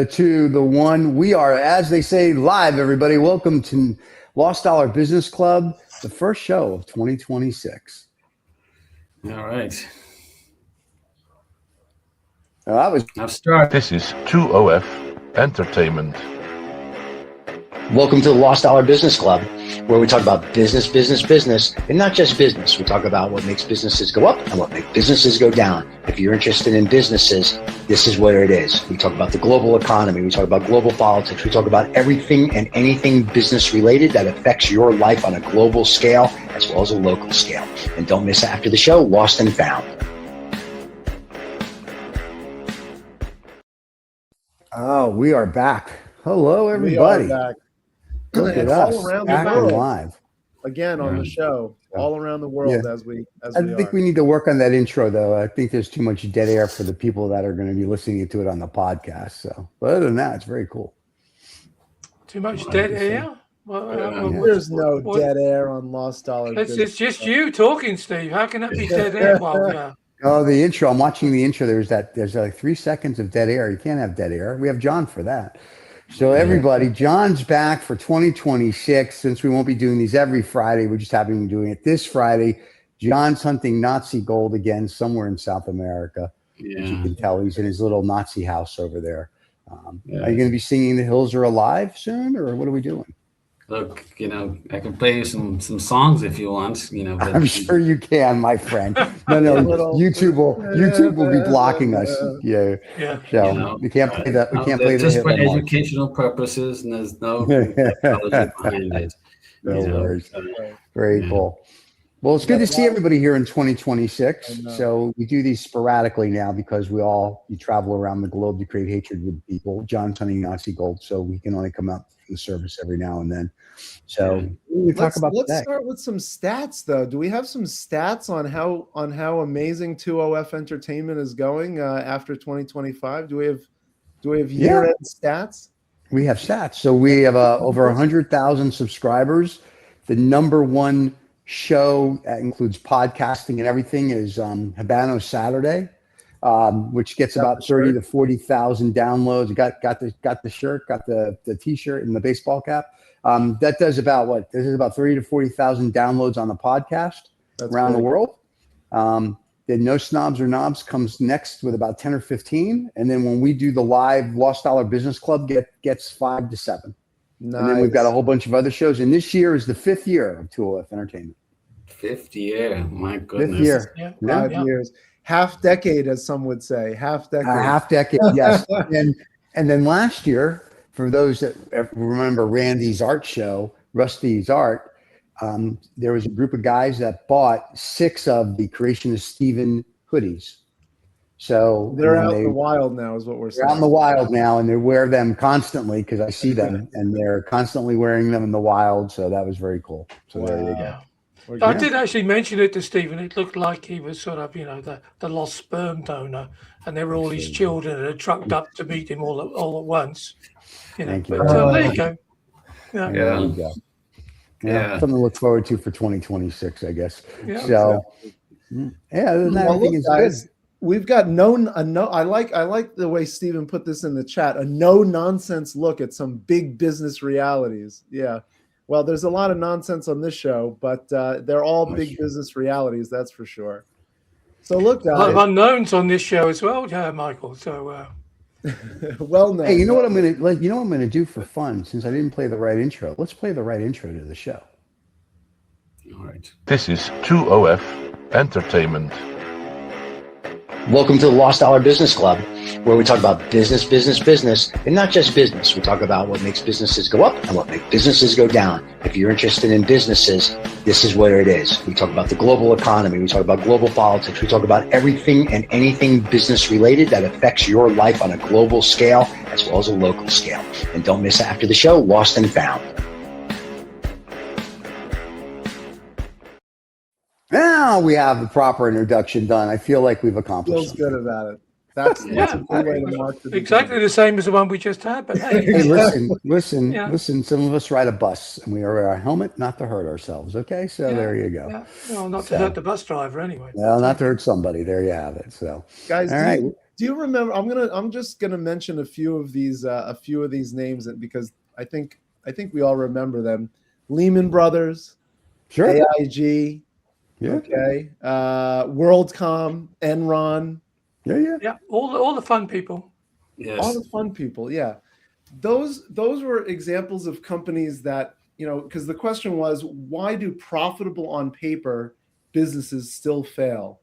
To the one. We are, as they say, live, everybody. Welcome to Lost Dollar Business Club, the first show of 2026. All right. I'll start. This is 2OF Entertainment. Welcome to the Lost Dollar Business Club, where we talk about business, and not just business. We talk about what makes businesses go up and what makes businesses go down. If you're interested in businesses, this is where it is. We talk about the global economy. We talk about global politics. We talk about everything and anything business related that affects your life on a global scale as well as a local scale. And don't miss after the show, Lost and Found. Oh, we are back. Hello, everybody. We are back. Look at us, all around back the world. and live. Again on the show, all around the world as we I think we need to work on that intro, though. I think there's too much dead air for the people that are going to be listening to it on the podcast. So, but other than that, it's very cool. Too much dead air? There's no dead air on Lost Dollar. It's just you talking, Steve. How can that be dead air? Oh, the intro. I'm watching the intro. There's like 3 seconds of dead air. You can't have dead air. We have John for that. So everybody, John's back for 2026. Since we won't be doing these every Friday, we're just having him doing it this Friday. John's hunting Nazi gold again somewhere in South America. Yeah. As you can tell, he's in his little Nazi house over there. Are you going to be singing "The Hills Are Alive" soon, or what are we doing? Look, I can play you some songs if you want. But I'm sure you can, my friend. No, YouTube will be blocking us. Yeah. So we can't play that. We can't play just the for educational purposes, and there's no technology behind it. No worries. Very cool. Well, it's good to see everybody here in 2026. So we do these sporadically now because you travel around the globe to create hatred with people. John's hunting Nazi gold, so we can only come out for the service every now and then. So let's start with some stats, though. Do we have some stats on how amazing 2OF Entertainment is going after 2025? Do we have year-end stats? We have stats. So we have over 100,000 subscribers. The number one show that includes podcasting and everything is Habano Saturday, which gets about 30 to 40,000 downloads. Got the shirt, got the t-shirt and the baseball cap. That does about 30 to 40,000 downloads on the podcast around the world. Then No Snobs or Knobs comes next with about 10 or 15. And then when we do the live Lost Dollar Business Club gets 5 to 7. Nice. And then we've got a whole bunch of other shows. And this year is the 5th year of 2OF Entertainment. 5th year. My goodness. 5th year. Yeah. 5 years. Half decade, as some would say. Half decade, yes. And then last year, for those that remember Randy's art show, Rusty's Art, there was a group of guys that bought 6 of the Creationist Steven hoodies. So they're out in the wild now, is what we're saying. They're out in the wild now, and they wear them constantly because I see them, and they're constantly wearing them in the wild. So that was very cool. So there you go. I did actually mention it to Stephen. It looked like he was sort of, the lost sperm donor, and there were all his children that had trucked up to meet him all at once. Thank you. But there you go. Yeah. There you go. Yeah. Something to look forward to for 2026, I guess. Yeah. So, other than that, everything is good. We've got I like the way Stephen put this in the chat, a no nonsense look at some big business realities. Yeah. Well, there's a lot of nonsense on this show, but they're all big business realities, that's for sure. So look, guys. A lot of unknowns on this show as well, Michael. So well known. Hey, you know what I'm gonna do for fun, since I didn't play the right intro. Let's play the right intro to the show. All right. This is 2OF Entertainment. Welcome to the Lost Dollar Business Club, where we talk about business, and not just business. We talk about what makes businesses go up and what makes businesses go down. If you're interested in businesses, this is where it is. We talk about the global economy. We talk about global politics. We talk about everything and anything business related that affects your life on a global scale as well as a local scale. And don't miss after the show, Lost and Found. Now we have the proper introduction done. I feel like we've accomplished something. Feels good about it. That's a good way to mark the exactly the same as the one we just had. But hey, listen. Some of us ride a bus, and we wear a helmet not to hurt ourselves. Okay, so there you go. Yeah. Well, not to hurt the bus driver anyway. Well, not to hurt somebody. There you have it. So, guys, all right. Do you remember? I'm just gonna mention a few of these names because I think we all remember them. Lehman Brothers, Sure. AIG, Yeah. okay, WorldCom, Enron, Yeah, all the fun people. Yes. all the fun people. Yeah, those were examples of companies that, because the question was, why do profitable on paper businesses still fail?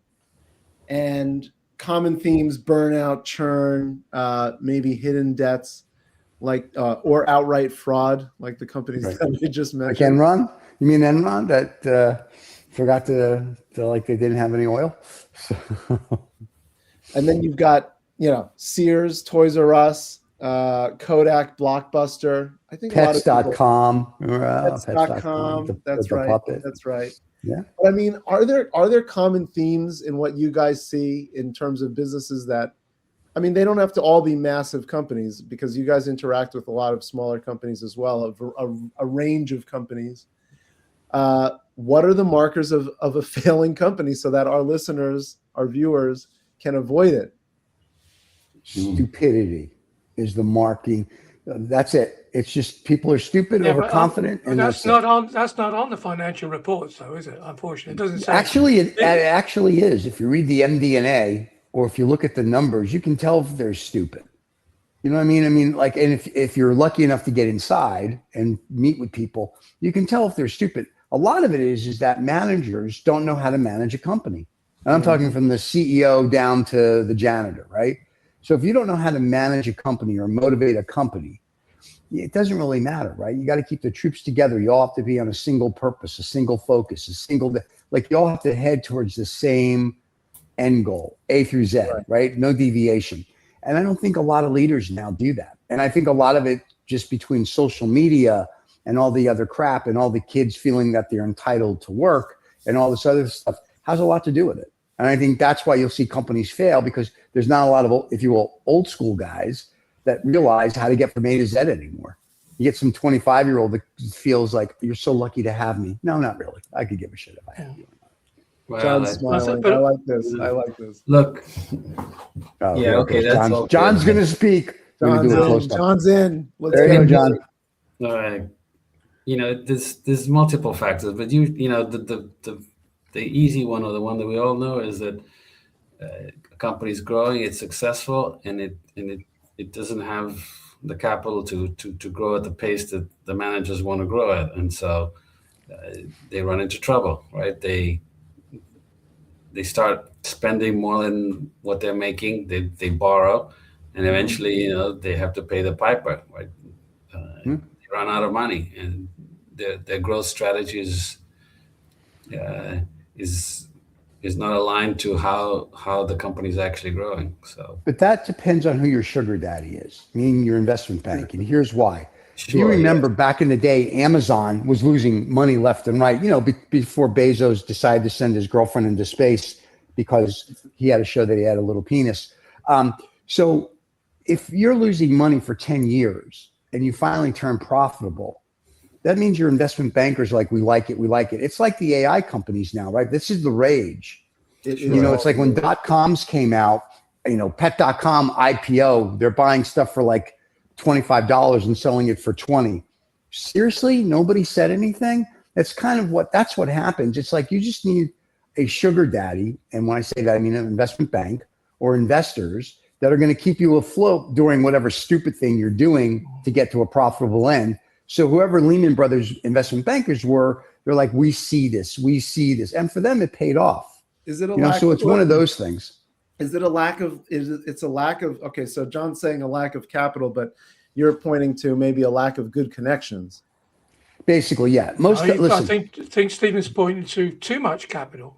And common themes: burnout, churn, maybe hidden debts, like or outright fraud, like the companies Right. that we just Like mentioned. Enron? You mean Enron that forgot to like they didn't have any oil? So, And then you've got, Sears, Toys R Us, Kodak, Blockbuster. I think a lot of people. Pets.com. Pets.com. That's the right. puppet. That's right. Yeah. But I mean, are there common themes in what you guys see in terms of businesses that, I mean, they don't have to all be massive companies, because you guys interact with a lot of smaller companies as well, a range of companies. What are the markers of a failing company so that our listeners, our viewers, can avoid it? Stupidity is the marking. That's it. It's just people are stupid, Yeah, overconfident, but and that's it. not on. That's not on the financial reports, though, is it? Unfortunately, it doesn't say. Actually, it actually is. If you read the MD&A or if you look at the numbers, you can tell if they're stupid. You know what I mean? I mean, like, and if you're lucky enough to get inside and meet with people, you can tell if they're stupid. A lot of it is that managers don't know how to manage a company. And I'm talking from the CEO down to the janitor, right? So if you don't know how to manage a company or motivate a company, it doesn't really matter, right? You got to keep the troops together. You all have to be on a single purpose, a single focus, like you all have to head towards the same end goal, A through Z, right? No deviation. And I don't think a lot of leaders now do that. And I think a lot of it just between social media and all the other crap and all the kids feeling that they're entitled to work and all this other stuff has a lot to do with it. And I think that's why you'll see companies fail, because there's not a lot of, if you will, old school guys that realize how to get from A to Z anymore. You get some 25-year-old that feels like, you're so lucky to have me. No, not really. I could give a shit if I had you. Well, John's smiling. I like this. I like this. Look. Oh, Yeah, okay, that's John's, all John's good. going to speak. John's in. Let's there go, you go, John. All right. There's multiple factors, but the easy one, or the one that we all know, is that a company is growing, it's successful, and it doesn't have the capital to grow at the pace that the managers want to grow at, and so they run into trouble, right? They start spending more than what they're making. They borrow, and eventually, they have to pay the piper, right? They run out of money, and their growth strategies is not aligned to how the company is actually growing. So, but that depends on who your sugar daddy is, meaning your investment bank. And here's why. sure, If you remember back in the day, Amazon was losing money left and right, before Bezos decided to send his girlfriend into space because he had to show that he had a little penis. So if you're losing money for 10 years and you finally turn profitable, that means your investment bankers are like, we like it. It's like the AI companies now, right? This is the rage. It's like when .coms came out, pet.com IPO, they're buying stuff for like $25 and selling it for $20. Seriously, nobody said anything. That's what happens. It's like you just need a sugar daddy, and when I say that, I mean an investment bank or investors that are going to keep you afloat during whatever stupid thing you're doing to get to a profitable end. So whoever Lehman Brothers investment bankers were, they're like, we see this, and for them it paid off. Is it a lack? So it's one of those things. Is it a lack of? It's a lack of? Okay, so John's saying a lack of capital, but you're pointing to maybe a lack of good connections. Basically, yeah. I think Stephen's pointing to too much capital,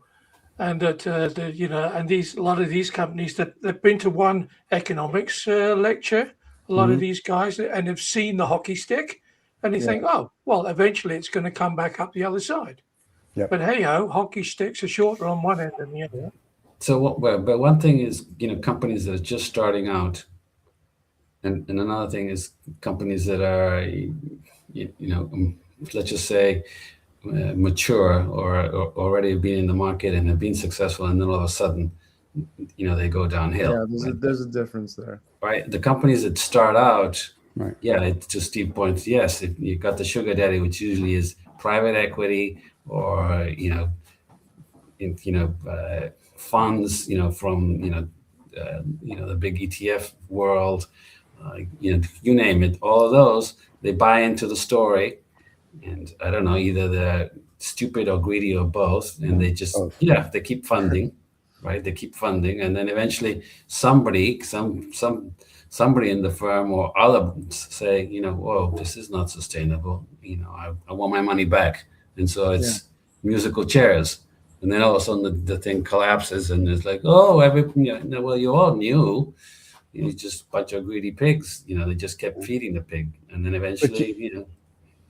and that and a lot of these companies that they've been to one economics lecture, a lot of these guys, and have seen the hockey stick, and they think, oh, well, eventually it's going to come back up the other side. Yep. But hey, hockey sticks are shorter on one end than the other. So, but one thing is, companies that are just starting out, and another thing is companies that are, let's just say, mature or already been in the market and have been successful, and then all of a sudden they go downhill. Yeah, there's a difference there. Right? The companies that start out, Right. yeah, to Steve's point, yes, you got the sugar daddy, which usually is private equity or funds, from the big ETF world, you name it. All of those, they buy into the story, and I don't know, either they're stupid or greedy or both, and they just they keep funding, right? They keep funding, and then eventually somebody in the firm or others say, whoa, this is not sustainable. I want my money back, and so it's musical chairs. And then all of a sudden the thing collapses, and it's like, well, you all knew, just a bunch of greedy pigs. They just kept feeding the pig, and then eventually,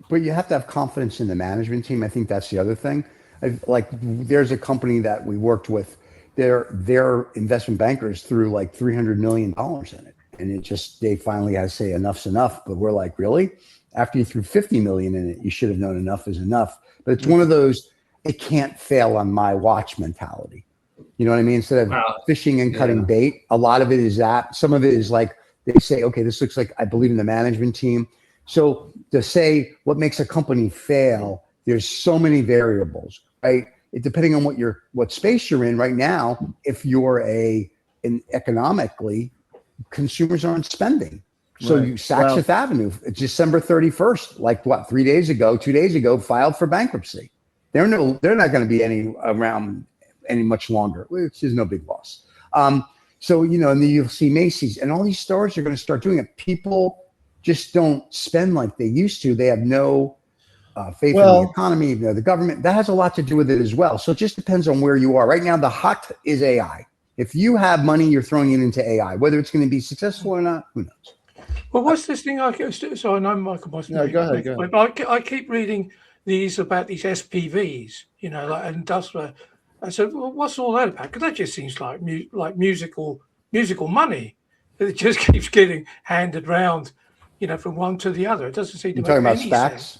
But you have to have confidence in the management team. I think that's the other thing. There's a company that we worked with. Their investment bankers threw like $300 million in it, and they finally had to say enough's enough. But we're like, really? After you threw $50 million in it, you should have known enough is enough. But it's one of those, it can't fail on my watch mentality. You know what I mean? Instead of fishing and cutting bait, a lot of it is that. Some of it is like they say, okay, this looks like I believe in the management team. So to say what makes a company fail, there's so many variables, right? Depending on what space you're in right now, if you're economically, consumers aren't spending. So Saks Fifth Avenue, December 31st, 2 days ago, filed for bankruptcy. They're not going to be around any much longer, which is no big loss. And then you'll see Macy's, and all these stores are going to start doing it. People just don't spend like they used to. They have no faith in the economy, the government. That has a lot to do with it as well. So it just depends on where you are. Right now, the hot is AI. If you have money, you're throwing it into AI. Whether it's going to be successful or not, who knows? Well, what's this thing? So I know Michael must. No, go ahead. But I keep reading about these SPVs, like industrial. I said, well, what's all that about? Because that just seems like musical money. It just keeps getting handed round, from one to the other. It doesn't seem to make any sense.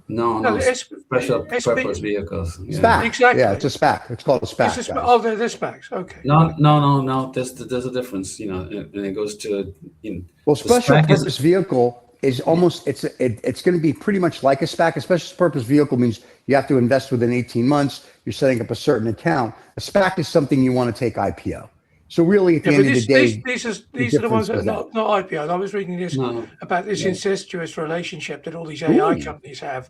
No, special purpose vehicles. Yeah. SPAC. Exactly. Yeah, it's a SPAC. It's called a SPAC. They're SPACs. Okay. No. There's a difference, and it goes to. Special purpose vehicle is almost it's going to be pretty much like a SPAC. A special purpose vehicle means you have to invest within 18 months. You're setting up a certain account. A SPAC is something you want to take IPO. So really, at the end of the day, these are the ones that are not IPO. I was reading this about this incestuous relationship that all these AI companies have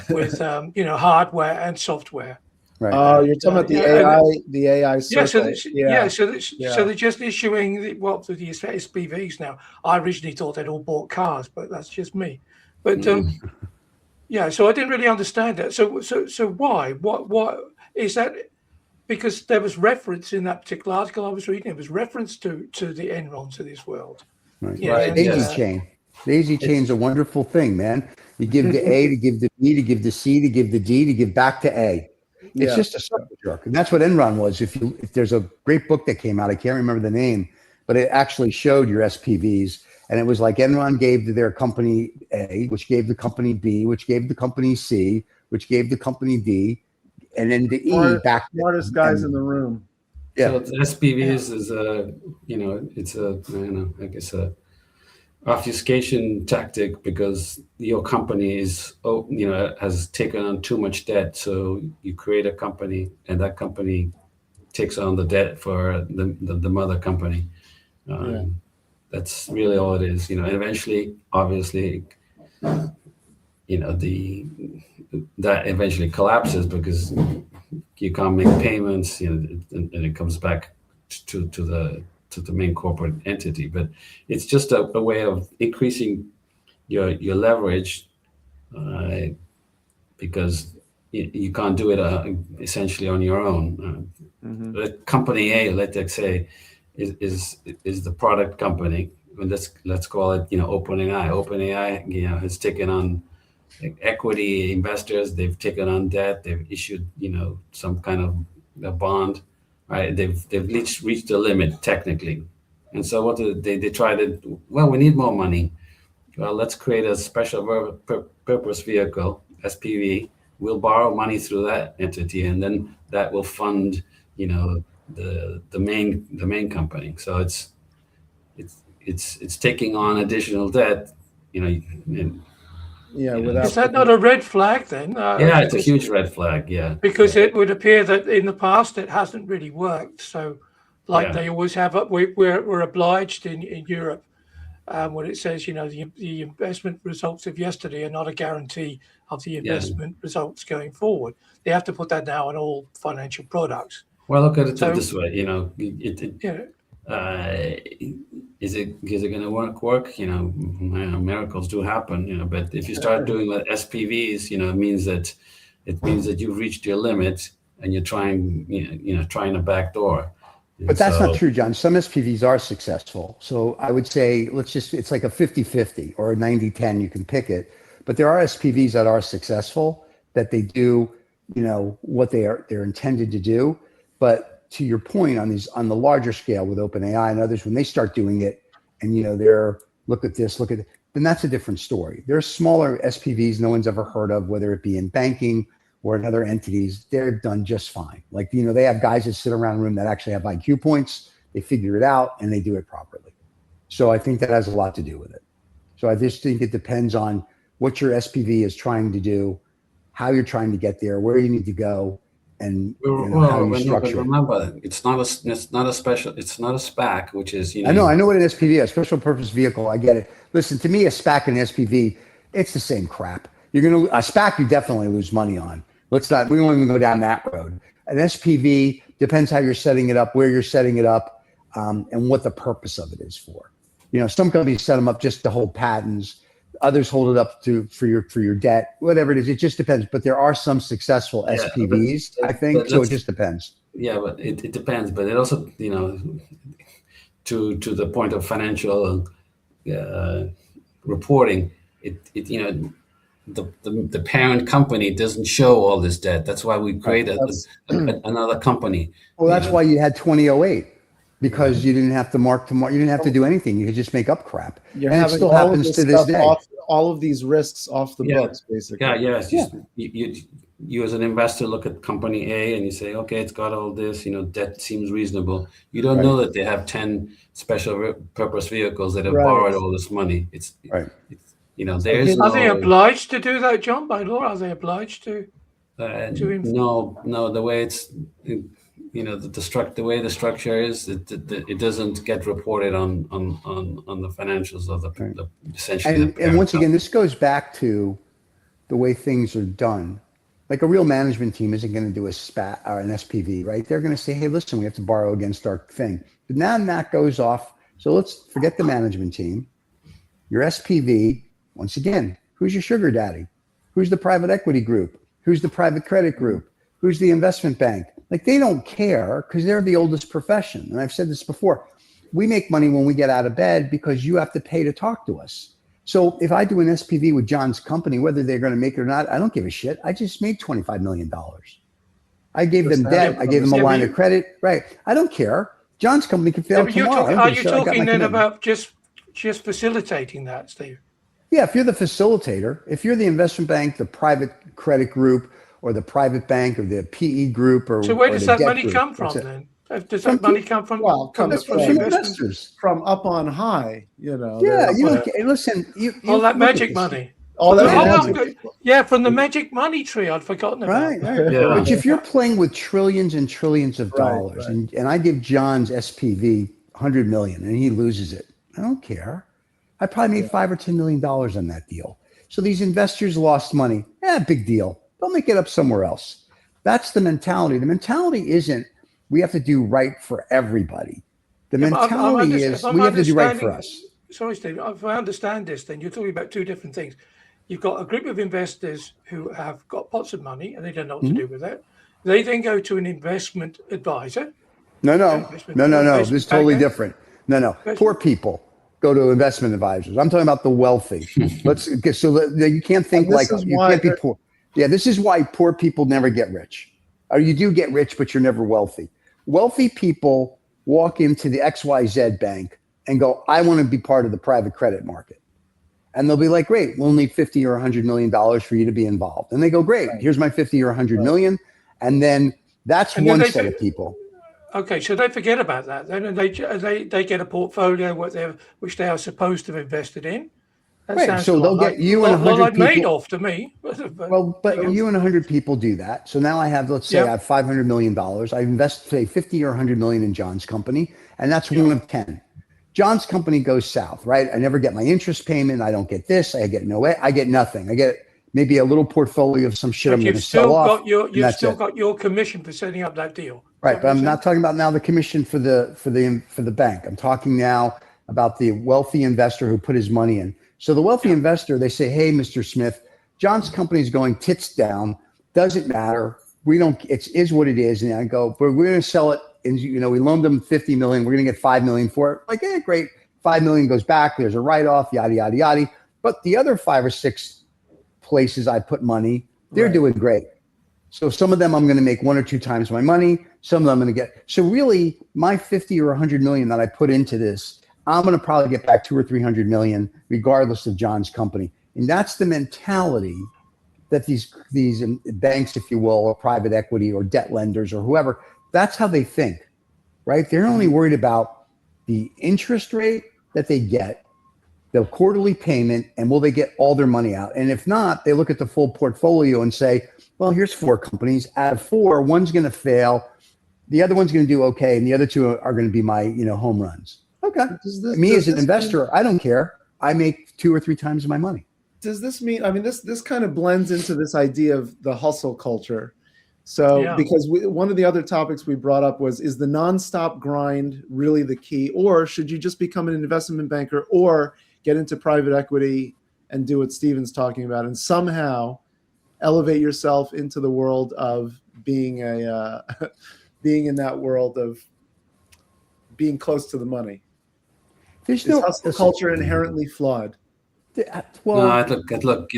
with hardware and software. Right. Oh, you're talking about the AI. Circle. So they're just issuing the SPVs now. I originally thought they'd all bought cars, but that's just me. But so I didn't really understand that. So why? What is that? Because there was reference in that particular article I was reading. It was reference to the Enrons of this world. Right. Daisy chain. Daisy chain's a wonderful thing, man. You give to A to give to B to give to C to give to D to give back to A. It's just a circle jerk, and that's what Enron was. If there's a great book that came out, I can't remember the name, but it actually showed your SPVs, and it was like Enron gave to their company A, which gave the company B, which gave the company C, which gave the company D, and then the E back. Smartest guys in the room. Yeah. So SPVs is I guess a obfuscation tactic because your company is has taken on too much debt, so you create a company and that company takes on the debt for the mother company. That's really all it is, and eventually obviously that eventually collapses because you can't make payments, and it comes back to the main corporate entity. But it's just a way of increasing your leverage because you can't do it essentially on your own. The company A, let's say, is the product company. And let's call it OpenAI. OpenAI has taken on equity investors. They've taken on debt. They've issued some kind of a bond. Right, they've reached the limit technically, and so what they try to? Well, we need more money. Well, let's create a special purpose vehicle, SPV. We'll borrow money through that entity, and then that will fund, the main company. So it's taking on additional debt. And, Yeah, you know, without Is that not a red flag then? yeah, it's a huge red flag. Yeah, Because it would appear that in the past it hasn't really worked. So, like Yeah. they always have, we're obliged in Europe when it says, the investment results of yesterday are not a guarantee of the investment results going forward. They have to put that now on all financial products. Well, look at it So- this way. Is it going to work? Miracles do happen. But if you start doing with SPVs, it means that you've reached your limit and you're trying a back door. But that's not true, John. Some SPVs are successful. So I would say, it's like a 50-50 or a 90-10, you can pick it. But there are SPVs that are successful, that they do, what they're intended to do. But to your point on the larger scale with OpenAI and others, when they start doing it and, they're look at this, then that's a different story. There are smaller SPVs no one's ever heard of, whether it be in banking or in other entities. They're done just fine. Like, they have guys that sit around a room that actually have IQ points. They figure it out and they do it properly. So I think that has a lot to do with it. So I just think it depends on what your SPV is trying to do, how you're trying to get there, where you need to go, and how you structure it. Remember, it's not a SPAC, which is I know what an SPV is, special purpose vehicle. I get it. Listen, to me, a SPAC and an SPV, it's the same crap. A SPAC, you definitely lose money on. We won't even go down that road. An SPV depends how you're setting it up, where you're setting it up, and what the purpose of it is for. Some companies set them up just to hold patents. Others hold it up for your debt, whatever it is. It just depends. But there are some successful SPVs, I think. So it just depends. Yeah, but it depends. But it also, to the point of financial reporting, the parent company doesn't show all this debt. That's why we created another company. Well, that's why you had 2008, because you didn't have to mark to market. You didn't have to do anything. You could just make up crap. And it still happens to this day. All of these risks off the books, basically. You as an investor look at company A and you say, okay, it's got all this, debt seems reasonable. You don't know that they have 10 special purpose vehicles that have borrowed all this money. Are they obliged to do that, John, by law? Are they obliged to? No. The way it's, the way the structure is, it doesn't get reported on the financials of the essentially. And once again, this goes back to the way things are done. Like, a real management team isn't going to do a SPAC or an SPV, right? They're going to say, hey, listen, we have to borrow against our thing. But now that goes off. So let's forget the management team. Your SPV, once again, who's your sugar daddy? Who's the private equity group? Who's the private credit group? Who's the investment bank? Like, they don't care, because they're the oldest profession. And I've said this before. We make money when we get out of bed because you have to pay to talk to us. So if I do an SPV with John's company, whether they're going to make it or not, I don't give a shit. I just made $25 million. I gave them debt. I gave them a line of credit. Right. I don't care. John's company can fail tomorrow. Are you talking then about just facilitating that, Steve? Yeah, if you're the facilitator, if you're the investment bank, the private credit group, or the private bank, or the PE group, or so where does that money group, come from then? Does that money come from? From investors, from up on high, Yeah, listen. All that magic money. All that yeah, from the magic money tree, I'd forgotten about. Right. Yeah. But if you're playing with trillions and trillions of dollars, and I give John's SPV $100 million and he loses it, I don't care. I probably made $5 or $10 million on that deal. So these investors lost money. Big deal. They'll make it up somewhere else. That's the mentality. The mentality isn't we have to do right for everybody. The mentality is we have to do right for us. Sorry, Steve. If I understand this, then you're talking about two different things. You've got a group of investors who have got pots of money and they don't know what to do with it. They then go to an investment advisor. No. This is totally different. No. Poor people go to investment advisors. I'm talking about the wealthy. You can't think like you can't be poor. Yeah, this is why poor people never get rich. Or you do get rich, but you're never wealthy. Wealthy people walk into the XYZ bank and go, I want to be part of the private credit market. And they'll be like, great, we'll need $50 or $100 million for you to be involved. And they go, great, here's my 50 or 100 million. And then that's one set of people. Okay, so they forget about that then, and they get a portfolio which they are supposed to have invested in. That Right, sounds so a lot they'll like, get you and lot 100 like people. Madoff to me. Well, but you and 100 people do that. So now I have, let's say Yep. I have $500 million. I invest, say, 50 or 100 million in John's company, and that's one of 10. John's company goes south, right? I never get my interest payment. I don't get this. I get nothing. I get maybe a little portfolio of some shit But I'm going to you've sell still off. got your and that's it. commission for setting up that deal. Right, but I'm not talking about now the commission for the bank. I'm talking now about the wealthy investor who put his money in. So the wealthy investor, they say, "Hey, Mr. Smith, John's company is going tits down. Doesn't matter. We don't. It is what it is." And I go, "But we're going to sell it." And we loaned them 50 million. We're going to get 5 million for it. Like, yeah, great. 5 million goes back. There's a write-off. Yada yada yada. But the other 5 or 6 places I put money, they're doing great. So some of them I'm going to make 1 or 2 times my money. Some of them I'm going to get. So really, my 50 or 100 million that I put into this, I'm going to probably get back 200 or 300 million, regardless of John's company. And that's the mentality that these banks, if you will, or private equity or debt lenders or whoever, that's how they think, right? They're only worried about the interest rate that they get, the quarterly payment, and will they get all their money out? And if not, they look at the full portfolio and say, well, here's 4 companies. Out of 4, one's going to fail. The other one's going to do okay. And the other 2 are going to be my, home runs. Okay. Me as an investor, I don't care. I make 2 or 3 times my money. Does this mean, I mean, this kind of blends into this idea of the hustle culture. So, because one of the other topics we brought up is the nonstop grind really the key, or should you just become an investment banker or get into private equity and do what Steven's talking about and somehow elevate yourself into the world of being being in that world of being close to the money? Is hustle culture inherently flawed? Well, no, look.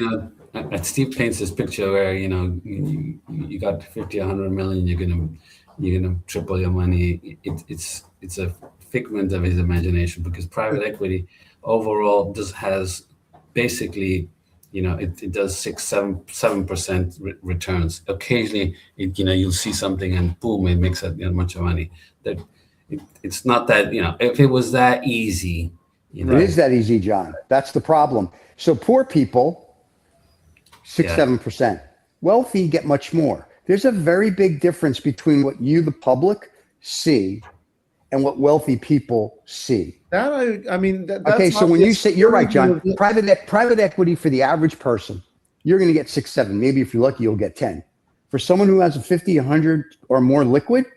Steve paints this picture where you got 50, 100 million. You're gonna triple your money. It's a figment of his imagination, because private equity overall has basically, it does 6-7% returns. Occasionally, you'll see something and boom, it makes a bunch of money. That it's not that, if it was that easy. It is that easy, John. That's the problem. So poor people, 6-7%. Wealthy get much more. There's a very big difference between what you, the public, see and what wealthy people see. Okay, so when you say, you're right, John, private equity for the average person, you're going to get 6-7. Maybe if you're lucky, you'll get 10. For someone who has a 50, 100 or more liquid,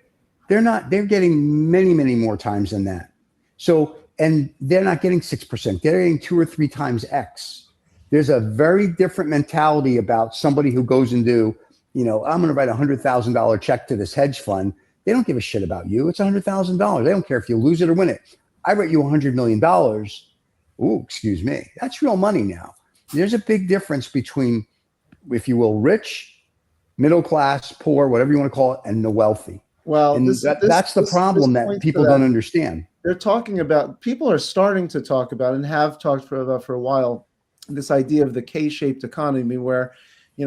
they're getting many, many more times than that. So, and they're not getting 6%. They're getting 2 or 3 times X. There's a very different mentality about somebody who goes and I'm going to write $100,000 check to this hedge fund. They don't give a shit about you. It's $100,000. They don't care if you lose it or win it. I write you $100 million. Ooh, excuse me. That's real money now. There's a big difference between, if you will, rich, middle class, poor, whatever you want to call it, and the wealthy. Well, that's the problem that people don't understand. They're talking about, people are starting to talk about and have talked about for a while, this idea of the K-shaped economy where,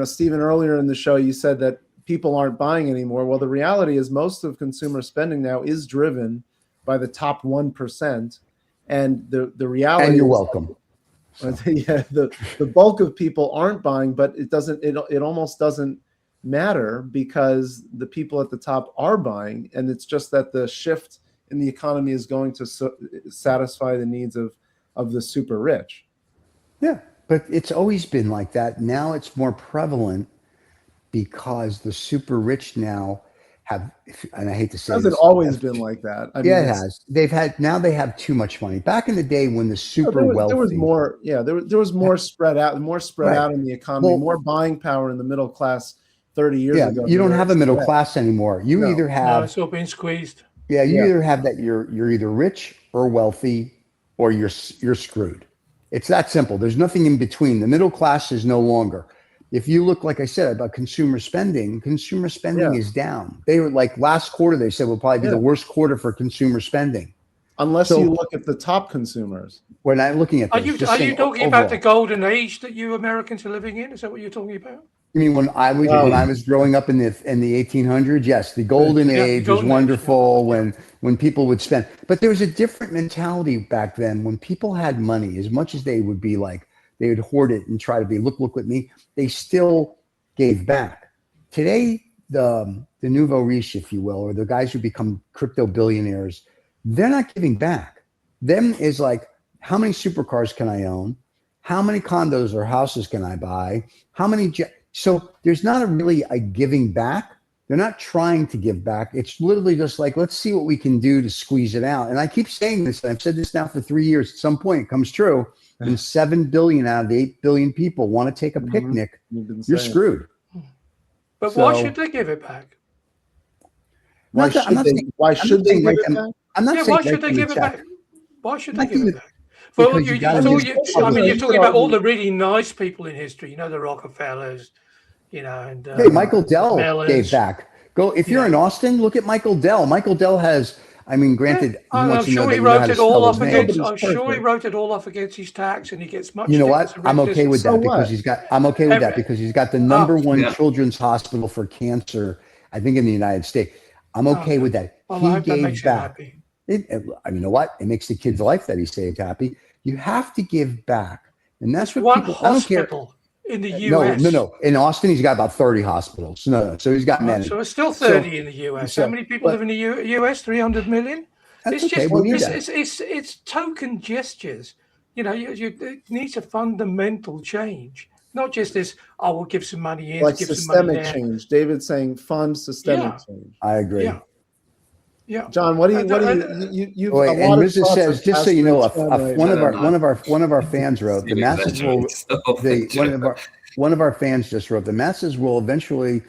Stephen, earlier in the show, you said that people aren't buying anymore. Well, the reality is most of consumer spending now is driven by the top 1%. And the reality and you're welcome. The bulk of people aren't buying, but it almost doesn't matter because the people at the top are buying. And it's just that the shift in the economy is going to satisfy the needs of the super rich. Yeah, but it's always been like that. Now it's more prevalent because the super rich now have, and I hate to say this. Has it always been like that? It has. They have too much money. Back in the day when the super wealthy. There was more, there was more spread out in the economy, more buying power in the middle class 30 years ago. You don't have a middle class anymore. You either have. It's all being squeezed. Yeah, you either have that you're either rich or wealthy, or you're screwed. It's that simple. There's nothing in between. The middle class is no longer. If you look, like I said, about consumer spending is down. They were like last quarter, they said will probably be the worst quarter for consumer spending. Unless you look at the top consumers. We're not looking at this. Are you talking about the golden age that you Americans are living in? Is that what you're talking about? You mean when I was growing up in the 1800s? Yes, the golden age was wonderful when people would spend. But there was a different mentality back then. When people had money, as much as they would be like they would hoard it and try to be look with me, they still gave back. Today, the nouveau riche, if you will, or the guys who become crypto billionaires, they're not giving back. Them is like, how many supercars can I own? How many condos or houses can I buy? How many? So there's not really a giving back. They're not trying to give back. It's literally just like, let's see what we can do to squeeze it out. And I keep saying this. I've said this now for 3 years. At some point, it comes true. And 7 billion out of the 8 billion people want to take a picnic. You're screwed. But why should they give it back? Why should they give it back? I'm not saying why should they give it back? Why should they give it back? Well, you're talking about all the really nice people in history, the Rockefellers, and hey, Michael Dell gave back. Go if you're in Austin, look at Michael Dell. Michael Dell has, granted, I'm sure he wrote it all off against. I'm sure he wrote it all off against his tax, and he gets much. You know what? I'm okay with that because he's got. I'm okay with that because he's got the number one children's hospital for cancer, I think, in the United States. I'm okay with that. Well, he gave back. You know what? It makes the kid's life that he saved happy. You have to give back, and that's what one people. Hospital in the U.S. No. In Austin, he's got about 30 hospitals. No. So he's got many. So it's still 30 in the U.S. How many people live in the U.S.? 300 million. That's It's okay. just it's token gestures. You need a fundamental change, not just this. I will give some money in, like give systemic some money change. David's saying fund systemic change. I agree. Yeah. John, what do you? Wait, and Rizza says, just so you know, one of our fans wrote the masses will. One of our fans just wrote the masses will eventually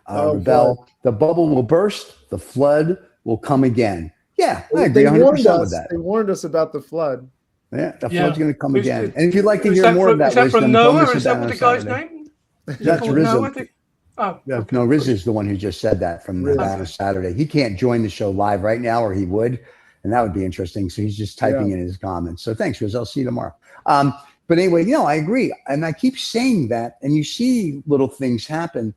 rebel. God. The bubble will burst. The flood will come again. Yeah, I agree 100% with that. They warned us about the flood. Yeah, the flood's going to come again. And if you'd like to hear more of that, is that from wisdom, Noah? Or is that what the guy's name? That's Rizza. Oh, okay. No, Riz is the one who just said that from Saturday. He can't join the show live right now, or he would, and that would be interesting. So he's just typing in his comments. So thanks, Riz. I'll see you tomorrow. But anyway, I agree, and I keep saying that, and you see little things happen.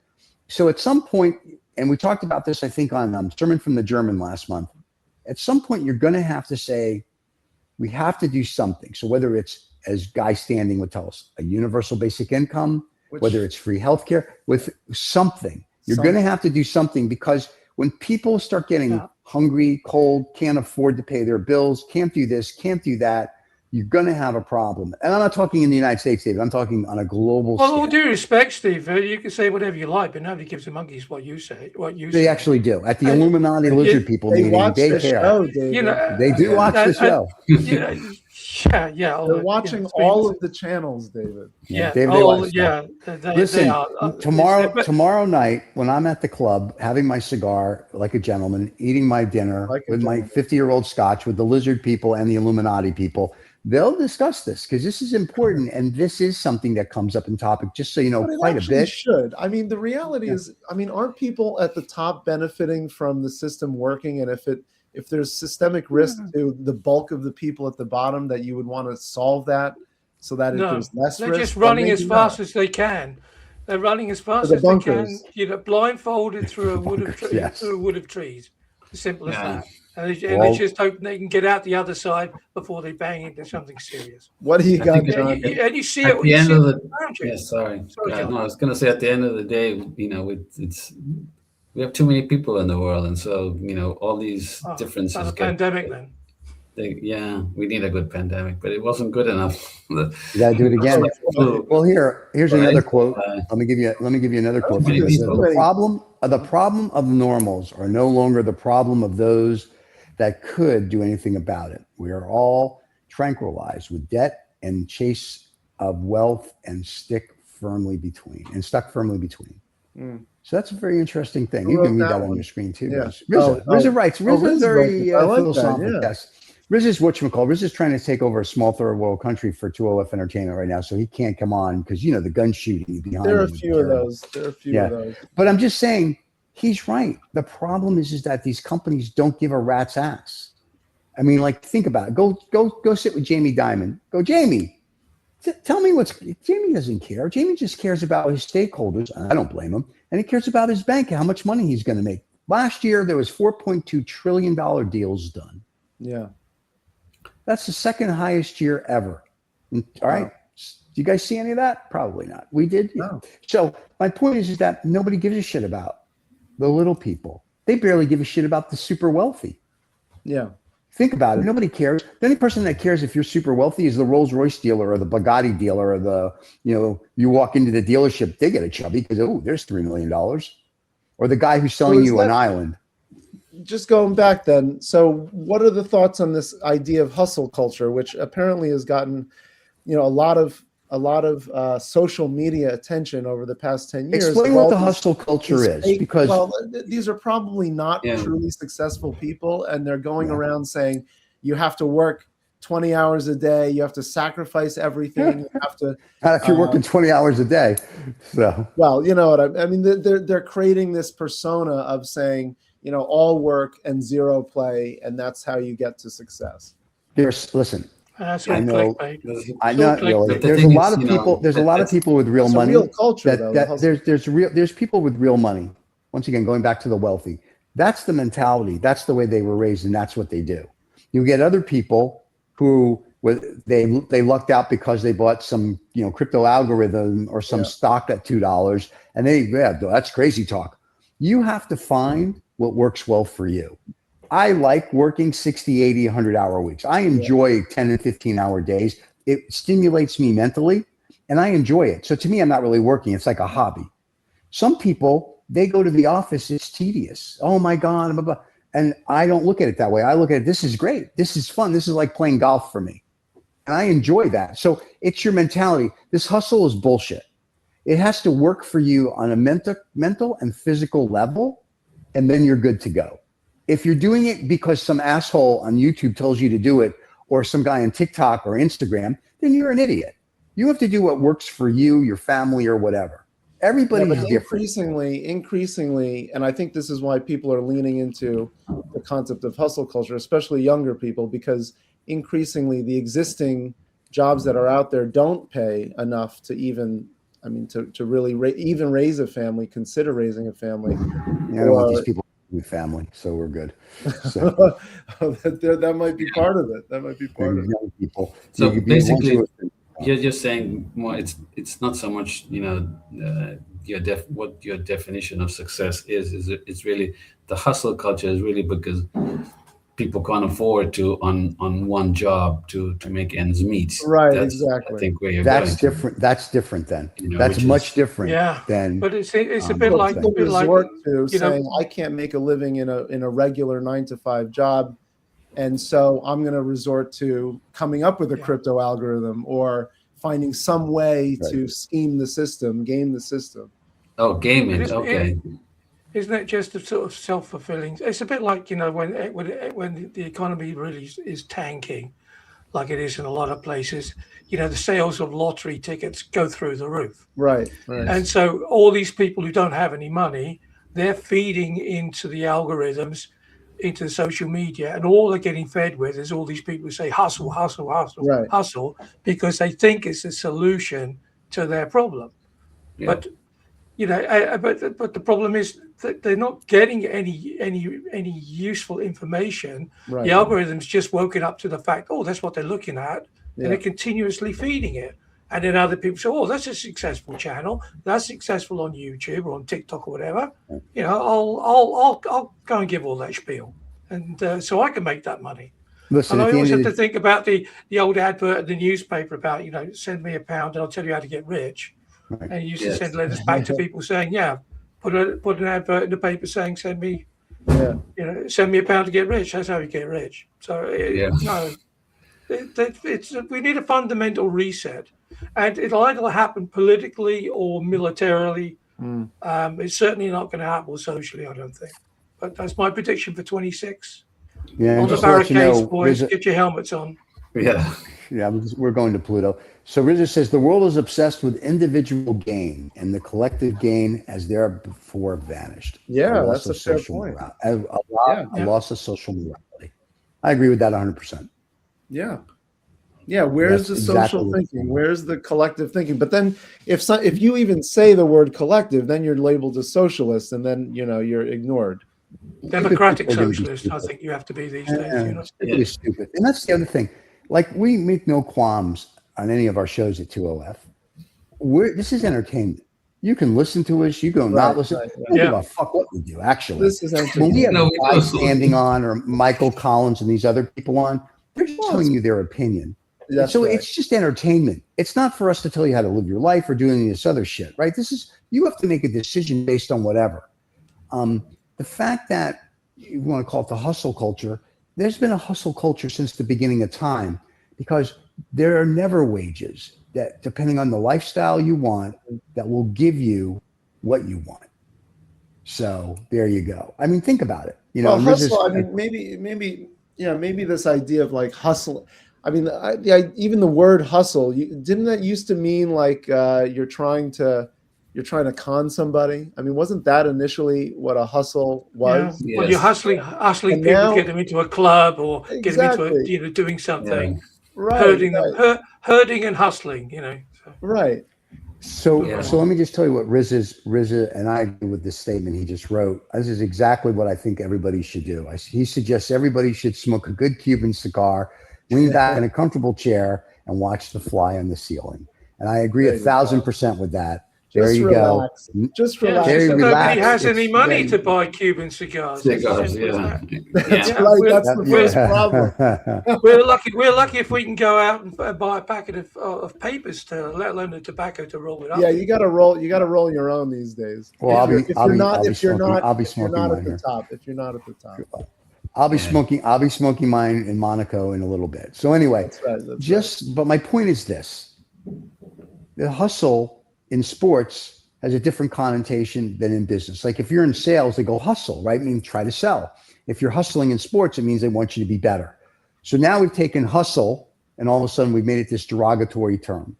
So at some point, and we talked about this, I think, on Sermon from the German last month. At some point, you're going to have to say, we have to do something. So whether it's, as Guy Standing would tell us, a universal basic income, whether it's free healthcare, with something, you're going to have to do something, because when people start getting hungry, cold, can't afford to pay their bills, can't do this, can't do that, you're going to have a problem. And I'm not talking in the United States, David. I'm talking on a global scale. Well, all due respect, Steve, you can say whatever you like, but nobody gives a monkeys what you say. They actually do. At the Illuminati lizard people meeting, they care. They do watch the show. They're watching all of the channels, David. Listen, tomorrow night when I'm at the club having my cigar like a gentleman, eating my dinner with my 50-year-old scotch with the lizard people and the Illuminati people, they'll discuss this, because this is important, and this is something that comes up in topic, just so you know, quite a bit. Should. The reality is, aren't people at the top benefiting from the system working? And if there's systemic risk to the bulk of the people at the bottom, that you would want to solve that so that there's less risk? They're just running as fast as they can. They're running as fast as they can, blindfolded through a wood of trees. As simple as that. And they just hope they can get out the other side before they bang into something serious. What do you got, John? And you see at it. The end of the I was going to say, at the end of the day, we have too many people in the world, and so all these differences. Pandemic, then. We need a good pandemic, but it wasn't good enough. You got to do it again. Well, here's another quote. Let me give you another quote. The problem of the normals are no longer the problem of those that could do anything about it. We are all tranquilized with debt and chase of wealth and stuck firmly between. So that's a very interesting thing. You can read that on your screen too. Yeah. Rizza writes. Rizza's very philosophical. That, Yes. Rizza's Rizza's trying to take over a small third world country for 2OF Entertainment right now, so he can't come on because the gun shooting behind him. There are a few of those. But I'm just saying, he's right. The problem is that these companies don't give a rat's ass. Think about it. Go sit with Jamie Dimon. Go, Jamie. Tell me Jamie doesn't care. Jamie just cares about his stakeholders. And I don't blame him. And he cares about his bank and how much money he's going to make. Last year, there was $4.2 trillion deals done. Yeah. That's the second highest year ever. All right. Wow. Do you guys see any of that? Probably not. We did. No. So my point is that nobody gives a shit about the little people. They barely give a shit about the super wealthy. Yeah. Think about it. Nobody cares. The only person that cares if you're super wealthy is the Rolls Royce dealer or the Bugatti dealer or the, you walk into the dealership, they get a chubby because, oh, there's $3 million. Or the guy who's selling you an island. Just going back then. So what are the thoughts on this idea of hustle culture, which apparently has gotten, a lot of social media attention over the past 10 years? Explain what the hustle culture is, because these are probably not truly successful people, and they're going around saying you have to work 20 hours a day, you have to sacrifice everything, you have to. If you're working 20 hours a day, so. Well, you know what I mean. They're creating this persona of saying, all work and zero play, and that's how you get to I know. Really. There's a lot of people. There's a lot of people with real money. Real culture, there's people with real money. Once again, going back to the wealthy, that's the mentality. That's the way they were raised, and that's what they do. You get other people who they lucked out because they bought some crypto algorithm or some stock at $2, and that's crazy talk. You have to find what works well for you. I like working 60, 80, 100-hour weeks. I enjoy 10 and 15-hour days. It stimulates me mentally, and I enjoy it. So to me, I'm not really working. It's like a hobby. Some people, they go to the office, it's tedious. Oh my God, blah, blah. And I don't look at it that way. I look at it, this is great. This is fun. This is like playing golf for me. And I enjoy that. So it's your mentality. This hustle is bullshit. It has to work for you on a mental and physical level, and then you're good to go. If you're doing it because some asshole on YouTube tells you to do it, or some guy on TikTok or Instagram, then you're an idiot. You have to do what works for you, your family, or whatever. Everybody is different. Increasingly, and I think this is why people are leaning into the concept of hustle culture, especially younger people, because increasingly the existing jobs that are out there don't pay enough to even, to really even raise a family, consider raising a family. Yeah, I don't want these people with family, so we're good. So that might be part of it. That might be part of it. Young people. So basically, you're just saying more. It's not so much what your definition of success is. It's really the hustle culture is really because people can't afford to on one job to make ends meet. Right, that's, exactly. I think where you're that's going different. That's different then. That's much different. than. But it's a bit like people resort to saying, I can't make a living in a regular 9-to-5 job, and so I'm going to resort to coming up with a crypto algorithm or finding some way to scheme the system, game the system. Oh, gaming. Okay. Isn't it just a sort of self-fulfilling? It's a bit like, when the economy really is tanking, like it is in a lot of places, the sales of lottery tickets go through the roof. Right. And so all these people who don't have any money, they're feeding into the algorithms, into the social media, and all they're getting fed with is all these people who say hustle, hustle, because they think it's a solution to their problem. Yeah. But but the problem is that they're not getting any useful information. Right. The algorithm's just woken up to the fact, that's what they're looking at, and they're continuously feeding it. And then other people say, that's a successful channel. That's successful on YouTube or on TikTok or whatever. I'll go and give all that spiel, and so I can make that money. Listen, and I always have to think about the old advert in the newspaper about send me £1 and I'll tell you how to get rich. Right. And you used to send letters back to people saying, put an advert in the paper saying, send me £1 to get rich. That's how you get rich. So we need a fundamental reset, and it'll either happen politically or militarily. It's certainly not going to happen socially, I don't think. But that's my prediction for 26. Yeah, on the barricades, boys, get your helmets on. Yeah, we're going to Pluto. So Rizzo says the world is obsessed with individual gain, and the collective gain has therefore vanished. Yeah, that's a fair point. A loss of social morality. I agree with that 100%. Yeah. Yeah, where's That's the social exactly what- thinking? Where's the collective thinking? But then if you even say the word collective, then you're labeled a socialist, and then you're ignored. Democratic People are gonna be socialist, I stupid. think you have to be these days. You know. Stupid is stupid. And that's the other thing. Like, we make no qualms on any of our shows at 2OF. This is entertainment. You can listen to us. You go not listen. right, I don't give Yeah. a fuck what we do, actually. This is When we have No, we guys don't. standing on, or Michael Collins and these other people on, they're just telling you their opinion. That's So right. it's just entertainment. It's not for us to tell you how to live your life or do any of this other shit, right? You have to make a decision based on whatever. The fact that you want to call it the hustle culture, there's been a hustle culture since the beginning of time, because there are never wages that, depending on the lifestyle you want, that will give you what you want. So there you go. I mean, think about it. Well, and Riz is- hustle. I mean, maybe this idea of like hustle. I mean, even the word hustle, didn't that used to mean like you're trying to con somebody? I mean, wasn't that initially what a hustle was? Yeah. Well, you're hustling And people now- to get them into a club or get them into Exactly. doing something, Right. herding right, them, herding and hustling. So. right. So Yeah. let me just tell you what Riz and I agree with this statement he just wrote. This is exactly what I think everybody should do. He suggests everybody should smoke a good Cuban cigar, lean back in a comfortable chair, and watch the fly on the ceiling. And I agree 1,000% with that. There Just you relax. go. Just Yeah, relax. Very nobody relaxed. has any It's money very- to buy Cuban cigars. Cigars, It's as simple as yeah. that. That's Yeah, right. we're- That's the first problem. We're lucky. We're lucky if we can go out and buy a packet of papers to, let alone the tobacco to roll it up. Yeah, you got to roll. You got to roll your own these days. Well, If you're not at smoking the mine top. If you're not at the top. I'll be smoking mine in Monaco in a little bit. So anyway, That's right. but my point is this: the hustle in sports has a different connotation than in business. Like, if you're in sales, they go hustle, right? I mean, try to sell. If you're hustling in sports, it means they want you to be better. So now we've taken hustle, and all of a sudden we've made it this derogatory term.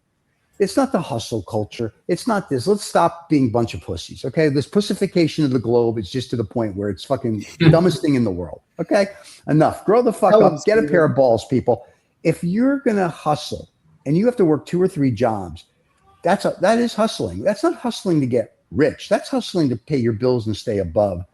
It's not the hustle culture. It's not this. Let's stop being a bunch of pussies, okay? This pussification of the globe is just to the point where it's fucking dumbest thing in the world, okay? Enough. Grow the fuck up. Get a pair of balls, people. If you're going to hustle and you have to work 2 or 3 jobs, that is hustling. That's not hustling to get rich. That's hustling to pay your bills and stay above.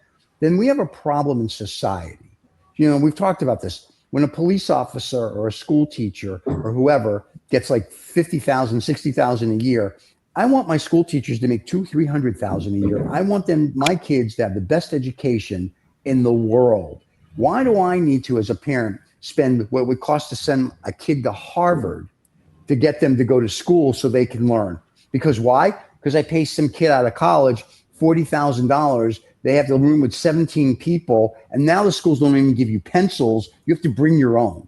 Then we have a problem in society. We've talked about this. When a police officer or a school teacher or whoever gets like $50,000, $60,000 a year, I want my school teachers to make $200,000, $300,000 a year. I want my kids to have the best education in the world. Why do I need to, as a parent, spend what it would cost to send a kid to Harvard to get them to go to school so they can learn? Because why? Because I pay some kid out of college $40,000. They have the room with 17 people, and now the schools don't even give you pencils. You have to bring your own.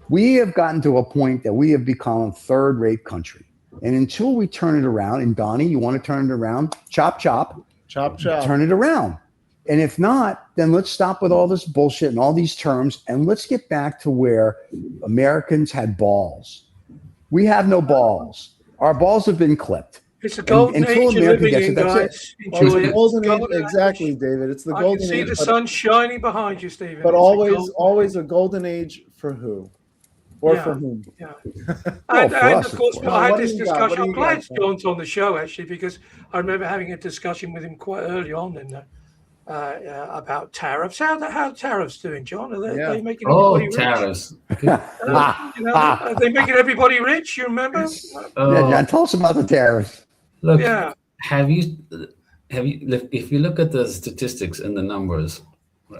We have gotten to a point that we have become a third-rate country. And until we turn it around, and Donnie, you want to turn it around? Chop, chop. Chop, chop. Turn it around. And if not, then let's stop with all this bullshit and all these terms, and let's get back to where Americans had balls. We have no balls. Our balls have been clipped. It's a golden until age you're America living gets in, it, that's guys. Well, it's Enjoy the it. golden age, Golden exactly, age. David. It's the I golden can see age. the sun shining behind you, Stephen. But It's a always, golden- always a golden age for who? Or Yeah. for whom? Yeah. Well, and for and us, of course, of course. I had What do this you got? What discussion. do I'm you glad got, John? John's on the show, actually, because I remember having a discussion with him quite early on about tariffs. How tariffs doing, John? Are they making everybody rich? Tariffs. Are they making everybody rich? You remember? Yeah, John, tell us about the tariffs. Look, Yeah. have you? If you look at the statistics and the numbers,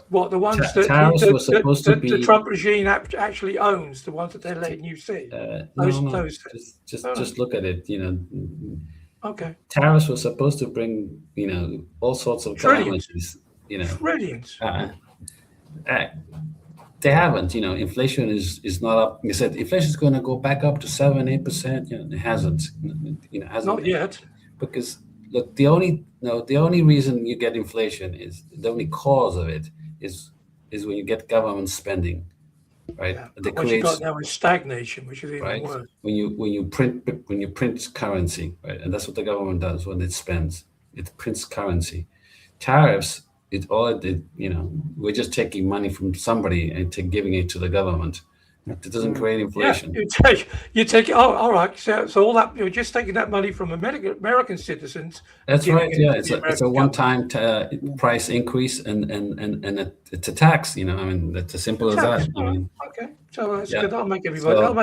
What, the ones tariffs were supposed to the be- Trump regime actually owns, the ones that they're letting you see? no, Oh. just look at it. Okay. Tariffs were supposed to bring all sorts of Trillions. calamities. Brilliant. They haven't. Inflation is not up. You said inflation is going to go back up to 7-8%. It hasn't. Hasn't Not yet. because look, the only reason you get inflation is the only cause of it is when you get government spending, right? Yeah. That What you creates got now is stagnation, which is even right worse. when you print currency, right? And that's what the government does when it spends. It prints currency. Tariffs, we're just taking money from somebody and giving it to the government, It doesn't create inflation. Yeah, you take it. Oh, all right. So all that you're just taking that money from American citizens. That's giving right. it Yeah, to it's the a American one-time price increase, and it's a tax. I mean, it's as simple as government. that. I mean, Okay, so that's yeah. good. That'll make everybody. So-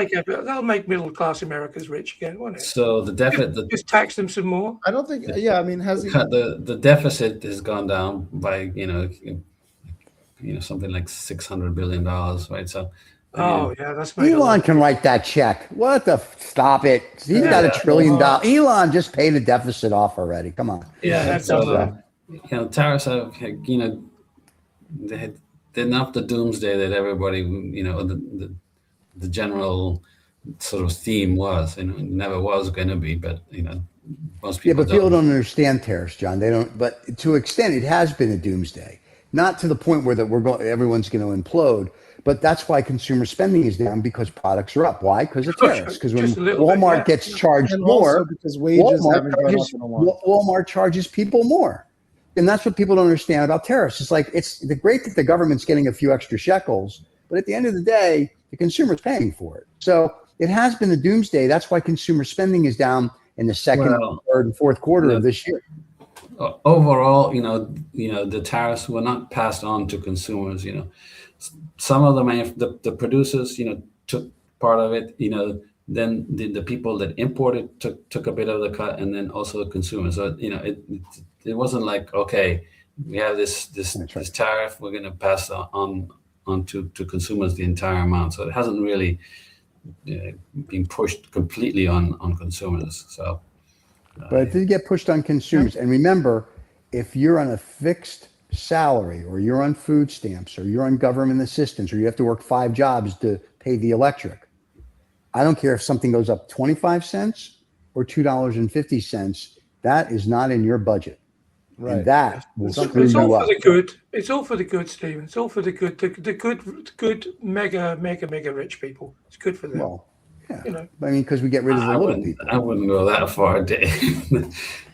That'll make middle class Americans rich again, won't it? So the deficit, Just tax them some more. I don't think. Yeah, I mean, has he? the deficit has gone down by something like $600 billion, right? So Oh yeah, that's made a Elon lot. can write that check. What the? Stop it. He's got $1 trillion. Elon just paid a deficit off already. Come on. yeah, that's so tariffs have they're not the doomsday that everybody the general sort of theme was. It never was going to be, but most Yeah, people but people don't understand tariffs, John. They don't. But to an extent, it has been a doomsday. Not to the point where everyone's going to implode. But that's why consumer spending is down, because products are up. Why? Because of tariffs. Because when Just a little bit, Walmart yeah. gets charged And more, also because wages haven't gone up charges, in a while. Walmart charges people more. And that's what people don't understand about tariffs. It's like, it's great that the government's getting a few extra shekels, but at the end of the day, the consumer's paying for it. So it has been a doomsday. That's why consumer spending is down in the second, third, and fourth quarter of this year. Overall, the tariffs were not passed on to consumers. Some of the producers, took part of it. Then the people that imported took a bit of the cut, and then also the consumers. So it wasn't like, okay, we have this tariff, we're going to pass on to consumers the entire amount. So it hasn't really been pushed completely on consumers. So, but it did get pushed on consumers. And remember, if you're on a fixed salary, or you're on food stamps, or you're on government assistance, or you have to work 5 jobs to pay the electric, I don't care if something goes up 25 cents or $2.50. That is not in your budget. Right. And that will screw It's all you for up. the good. It's all for the good, Stephen. It's all for the good. The good, mega rich people. It's good for them. Well, yeah. I mean, because we get rid of the little people. I wouldn't go that far, Dave.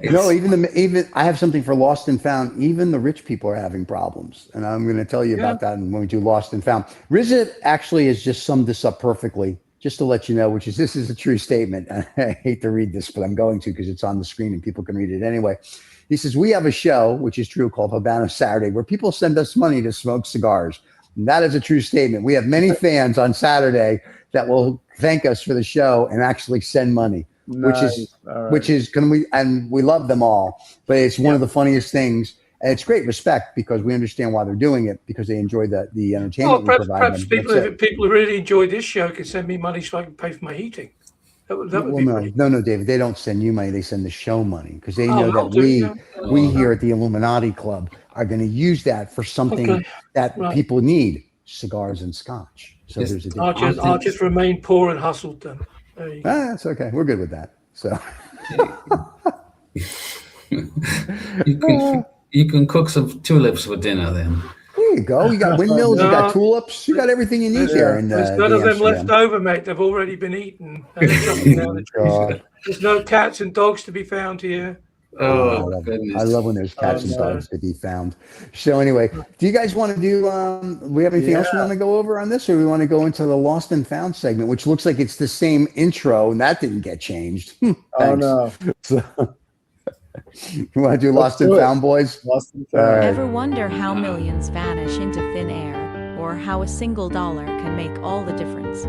No, even I have something for Lost and Found. Even the rich people are having problems, and I'm going to tell you about that when we do Lost and Found. Rizit actually has just summed this up perfectly, just to let you know, this is a true statement. I hate to read this, but I'm going to, because it's on the screen and people can read it anyway. He says, we have a show, which is true, called Habano Saturday, where people send us money to smoke cigars. And that is a true statement. We have many fans on Saturday that will thank us for the show and actually send money, Nice. which is and we love them all, but it's one of the funniest things. And it's great respect, because we understand why they're doing it, because they enjoy the entertainment we provide perhaps them. people who really enjoy this show can send me money so I can pay for my heating. That would be great. No, David, they don't send you money. They send the show money, because they know that we here at the Illuminati Club are going to use that for something that people need: cigars and scotch. So there's a difference. I'll just remain poor and hustled then. There you go. That's okay. We're good with that. So you can cook some tulips for dinner then. there you go. You got windmills, you got tulips, you got everything you need there. And there's none of them left over, mate. They've already been eaten. There's no cats and dogs to be found here. Goodness. I love when there's cats and dogs to be found. So anyway, do you guys want to do, we have anything else we want to go over on this, or we want to go into the Lost and Found segment, which looks like it's the same intro, and that didn't get changed. Oh, no. So, you want to do Lost and Found, boys? Lost and Found. Right. Ever wonder how millions vanish into thin air, or how a single dollar can make all the difference?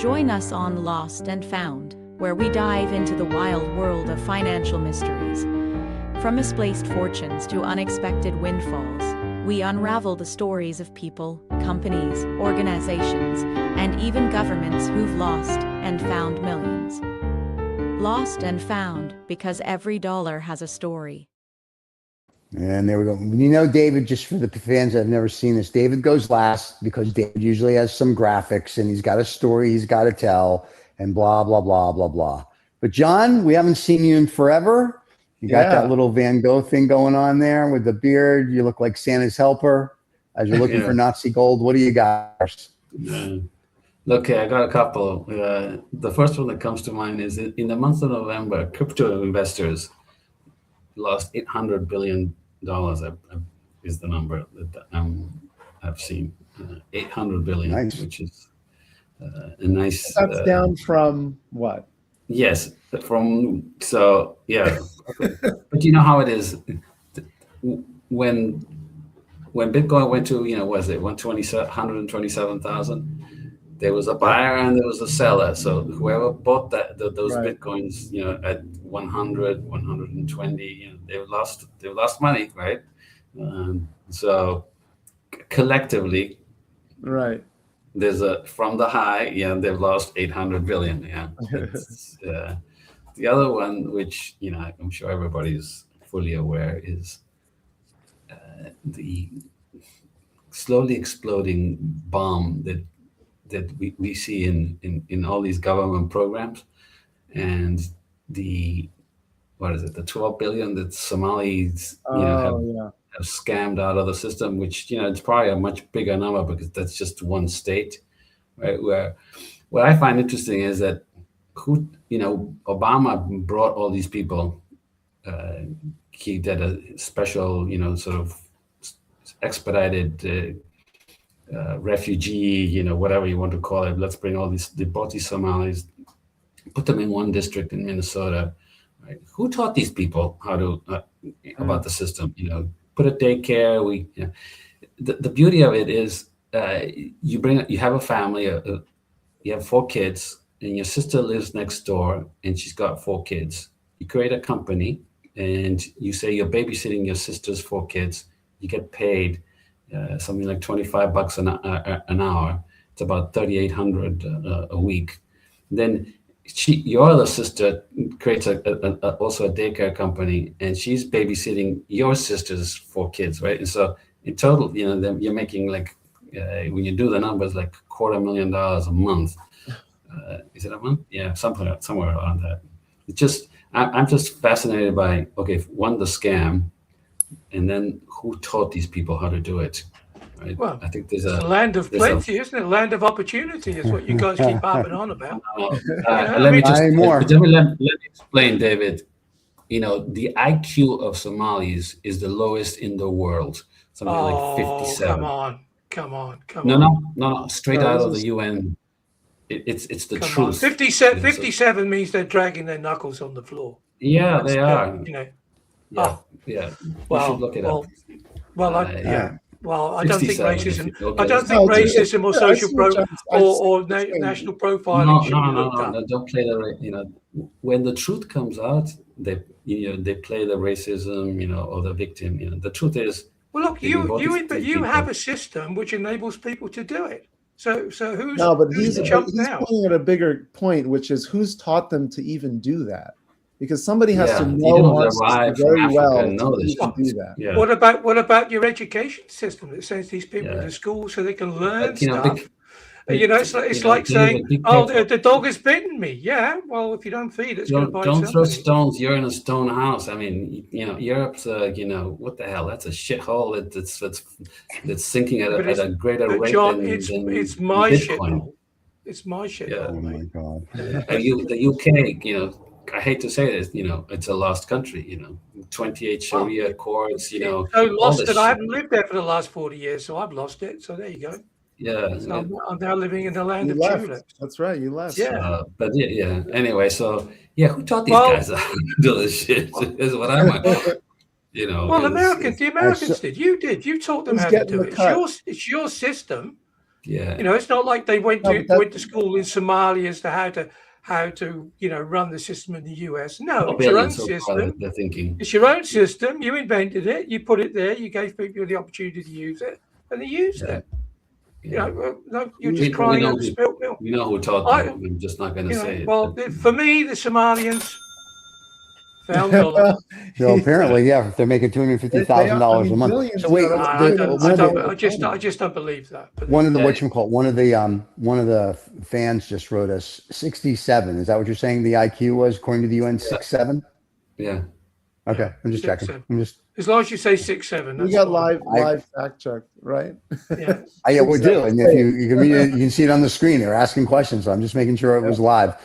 Join us on Lost and Found, where we dive into the wild world of financial mysteries. From misplaced fortunes to unexpected windfalls, we unravel the stories of people, companies, organizations, and even governments who've lost and found millions. Lost and Found, because every dollar has a story. And there we go. David, just for the fans that have never seen this, David goes last, because David usually has some graphics and he's got a story he's got to tell, and blah, blah, blah, blah, blah. But John, we haven't seen you in forever. You got that little Van Gogh thing going on there with the beard. You look like Santa's helper as you're looking for Nazi gold. What do you got? Okay, I got a couple. The first one that comes to mind is in the month of November, crypto investors lost $800 billion. Is the number that I've seen. $800 billion, nice. Which is a nice. That's down from what? Yes, so yeah, but you know how it is when Bitcoin went to, was it 127,000? There was a buyer and there was a seller. So whoever bought those Right. Bitcoins, at 100, 120, they lost money, right? So collectively, Right. there's from the high, they've lost 800 billion. Yeah. The other one, which, I'm sure everybody's fully aware, is the slowly exploding bomb that we see in all these government programs, and the 12 billion that Somalis have scammed out of the system, which it's probably a much bigger number because that's just one state, right? Where what I find interesting is that Obama brought all these people. He did a special, sort of expedited refugee, whatever you want to call it. Let's bring they brought these Somalis, put them in one district in Minnesota. Right? Who taught these people how to about the system? Put a daycare. The beauty of it is you have a family. You have 4 kids, and your sister lives next door, and she's got 4 kids. You create a company, and you say you're babysitting your sister's 4 kids. You get paid something like $25 an hour. It's about $3,800 a week. Then your other sister creates also a daycare company, and she's babysitting your sister's 4 kids, right? And so in total, you're making like when you do the numbers, like $250,000 a month. Is it a month? Yeah, somewhere around that. I'm just fascinated by one, the scam, and then who taught these people how to do it. Right? Well, I think there's a land of plenty, isn't it? Land of opportunity is what you guys keep harping on about. Let me explain, David. The IQ of Somalis is the lowest in the world. Something like 57. Come on. No, straight out of the UN. It's the truth. 57 means they're dragging their knuckles on the floor. Yeah, they are. Yeah. Well, you should look it up. Well, I don't think racism. Okay. I don't think racism or social or national profiling should be looked up. No, don't play when the truth comes out, they play the racism, or the victim. The truth is. Well, look, you have a system which enables people to do it. So who's no? But he's pointing at a bigger point, which is who's taught them to even do that. Because somebody has to know our system very well to do that. Yeah. What about your education system that sends these people to school so they can learn stuff? It's like saying, the dog has bitten me. Yeah, well, if you don't feed it, it's going to bite somebody. Don't throw stones. You're in a stone house. I mean, Europe's, what the hell? That's a shithole that's sinking at a greater rate John, than it's my shithole. It's my shithole. Oh my God. The UK, I hate to say this, it's a lost country, 28 Sharia courts, So lost that I haven't lived there for the last 40 years, so I've lost it. So there you go. Yeah. So I'm now living in the land of tulips. That's right, you left. Yeah. Anyway, so who taught these guys how to do this shit? Is what I'm Well, the Americans did. You did. You taught them how to do it. It's your system. Yeah. It's not like they went to school in Somalia as to how to run the system in the US. No, it's your own system. It's your own system. You invented it. You put it there. You gave people the opportunity to use it, and they used it. You're just crying over spilt milk. You know who taught them. I'm just not going to say it. Well, for me, the Somalians found dollars. So apparently, they're making $250,000 a month. So wait, I just don't believe that. One of the one of the fans just wrote us 67. Is that what you're saying? The IQ was according to the UN 6'7"? Yeah. Okay, I'm just checking. As long as you say 6'7". We got live fact check, right? Yeah. We do, and if you can read it, you can see it on the screen. They're asking questions, so I'm just making sure it was live.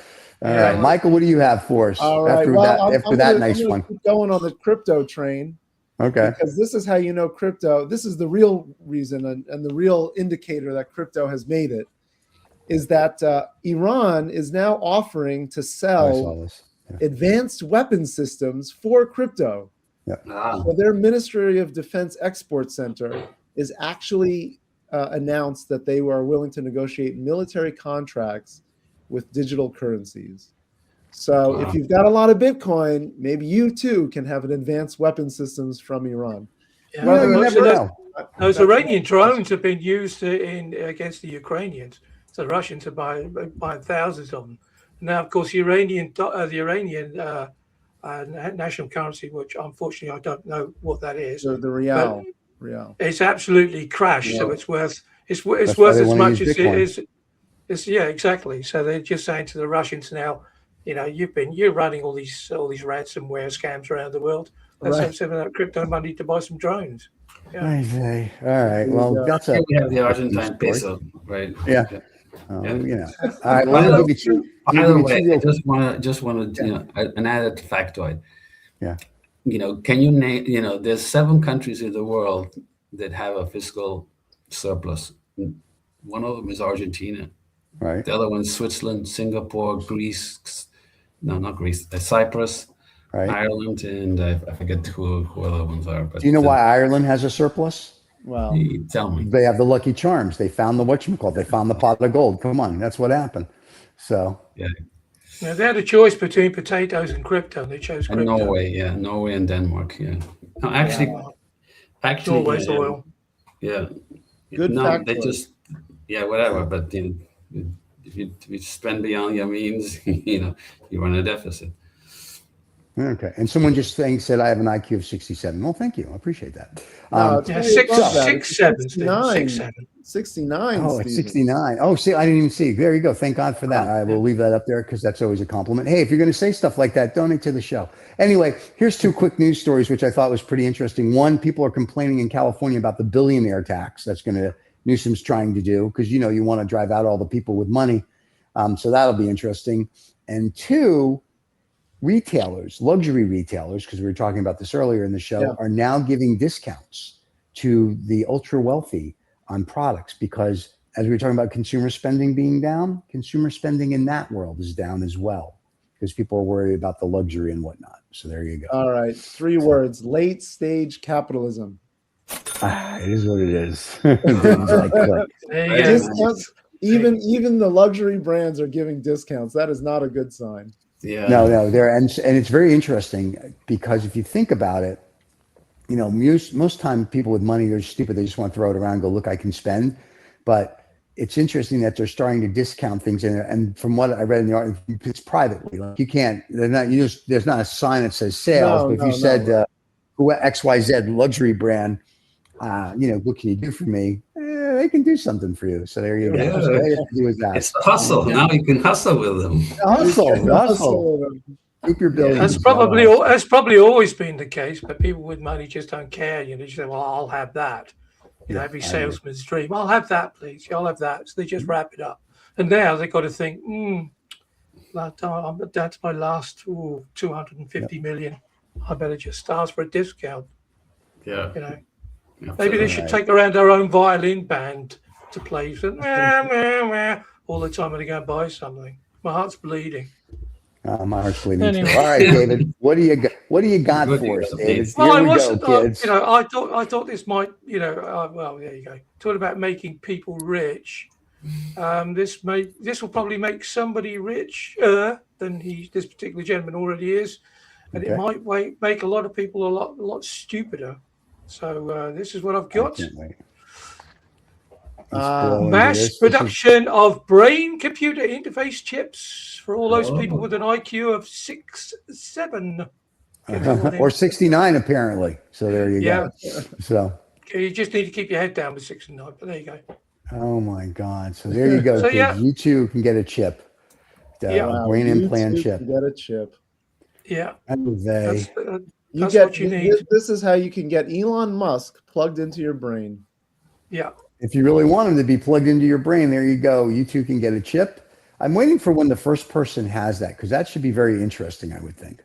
All right, Michael, what do you have for us after that nice one? Keep going on the crypto train. Okay. Because this is how you know crypto. This is the real reason and the real indicator that crypto has made it. is that Iran is now offering to I saw sell this. Yeah. advanced weapon systems for crypto. Ah, So their Ministry of Defense Export Center is actually announced that they are willing to negotiate military contracts with digital currencies. So Wow. if you've got a lot of Bitcoin, maybe you too can have an advanced weapon systems from Iran. Yeah, Well, you most never of know. those That's- Iranian drones have been used against the Ukrainians. So the Russians are buying thousands of them. Now, of course, the Iranian national currency, which unfortunately I don't know what that is, the real. Real. it's absolutely crashed. So Yeah. it's worth That's worth why they as wanna much use as it Bitcoin. is. Yeah, exactly. So they're just saying to the Russians now, you're running all these ransomware scams around the world. Let's Right. have some of that crypto money to buy some drones. Yeah. Ay, vey. All right. Well, Yeah. that's here a we have the interesting Argentine story. peso, right? Yeah. Yeah. You know. All right. Well, let me give you two. By let the me way, give you I two real- just want to, an added factoid. Yeah. Can you name, there's 7 countries in the world that have a fiscal surplus. One of them is Argentina. Right. The other one's Switzerland, Singapore, Greece. No, not Greece. Cyprus, Right. Ireland, and I forget who other ones are. But Do you know why Ireland has a surplus? Wow. you tell me. They have the Lucky Charms. They found the whatchamacallit. They found the pot of gold. Come on. That's what happened. So, Yeah. Now they had a choice between potatoes and crypto, and they chose And crypto. Norway and Denmark. Yeah. No, actually, Norway's yeah, oil. Yeah. Good No, they factoid. just, whatever. But if you spend beyond your means, you run a deficit. okay. And someone just said I have an IQ of 67. Well, thank you. I appreciate that. No, it's Yeah, way six, above that. six, It's seven, Steve, 69. 6, 7. 69. Oh, it's Stephen. 69. Oh, see, I didn't even see. There you go. Thank God for that. I will leave that up there because that's always a compliment. Hey, if you're going to say stuff like that, donate to the show. Anyway, here's 2 quick news stories, which I thought was pretty interesting. One, people are complaining in California about the billionaire tax that's going to Newsom's trying to do because, you want to drive out all the people with money. So that'll be interesting. And 2, retailers, luxury retailers, because we were talking about this earlier in the show, are now giving discounts to the ultra wealthy on products because as we were talking about consumer spending being down, consumer spending in that world is down as well because people are worried about the luxury and whatnot. So there you go. All right. 3 words. Late stage capitalism. It is what it is. Things like that. There you Yeah. go. Discounts. Even the luxury brands are giving discounts. That is not a good sign. Yeah. No, there and it's very interesting because if you think about it, most time people with money are stupid. They just want to throw it around and go, look, I can spend. But it's interesting that they're starting to discount things in there. And from what I read in the article, it's privately. Like there's not a sign that says sales. But if you said XYZ luxury brand, what can you do for me? They can do something for you. So there you go. Yeah. All you have to do is that. It's the hustle. Now you can hustle with them. Hustle. Keep your billions. That's probably always been the case, but people with money just don't care. They just say, "Well, I'll have that." Every salesman's dream. I'll have that, please. I'll have that. So they just wrap it up. And now they've got to think, that's my last 250 million. I better just ask for a discount. Yeah. Maybe they should take around their own violin band to play all the time when they go and buy something. My heart's bleeding. My heart's bleeding Anyway. too. All right, David. What do you got? What do you got Good for us, deal, David? Dave. Well, Here I we wasn't. go, kids. I thought this might. Well, there you go. Talking about making people rich. This will probably make somebody richer than this particular gentleman already is, and Okay. it might make a lot of people a lot stupider. So this is what I've I got. can't wait. Let's blow into Mass this. This is- production of brain-computer interface chips for all those people with an IQ of 6, 7. or 69 apparently. So there you Yeah. go. So You just need to keep your head down with 6 and 9. But there you go. oh my God. So there you go, So, kids. yeah. You too can get a chip. Yeah. Brain you implant too chip. can get a chip. Yeah. Oh, they. That's what you need. This is how you can get Elon Musk plugged into your brain. Yeah. If you really want them to be plugged into your brain, there you go. You too can get a chip. I'm waiting for when the first person has that because that should be very interesting, I would think.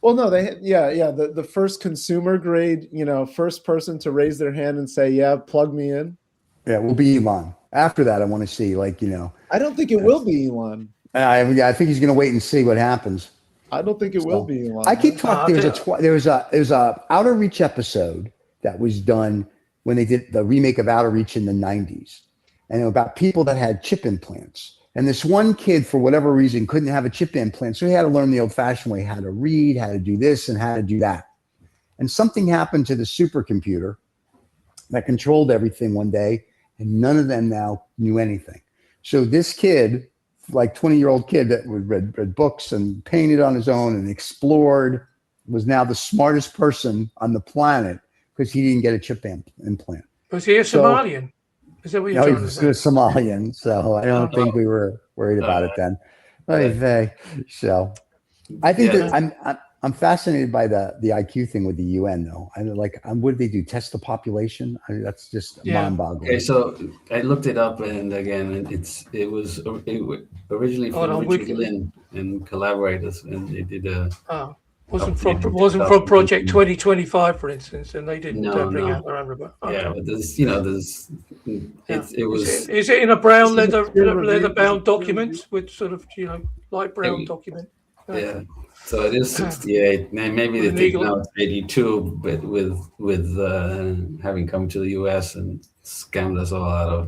Well, no, the first consumer grade, first person to raise their hand and say, "Yeah, plug me in." Yeah, it will be Elon. after that, I want to see, like, I don't think it will be Elon. I think he's going to wait and see what happens. I don't think it will be Elon. I keep talking. There was a Outer Reach episode that was done when they did the remake of Outer Reach in the 90s, and about people that had chip implants. And this one kid, for whatever reason, couldn't have a chip implant, so he had to learn the old-fashioned way, how to read, how to do this, and how to do that. And something happened to the supercomputer that controlled everything one day, and none of them now knew anything. So this kid, like 20-year-old kid that read books and painted on his own and explored, was now the smartest person on the planet because he didn't get a chip implant. Was he a Somalian? Is that what you're No, trying he's to a say? Somalian, so I don't think we were worried about it then. So I think that I'm fascinated by the IQ thing with the UN, though. What did they do? Test the population? That's just mind-boggling. Okay, so I looked it up, and again, it was originally from Richard Lynn and collaborators, and they did a. Wasn't from Project 2025, for instance, and they didn't bring out their own robot. Yeah, but it was. Is it in a brown leather bound document with sort of light brown document? Yeah. So it is 68. Maybe they think now it's 82, but with having come to the US and scammed us all out of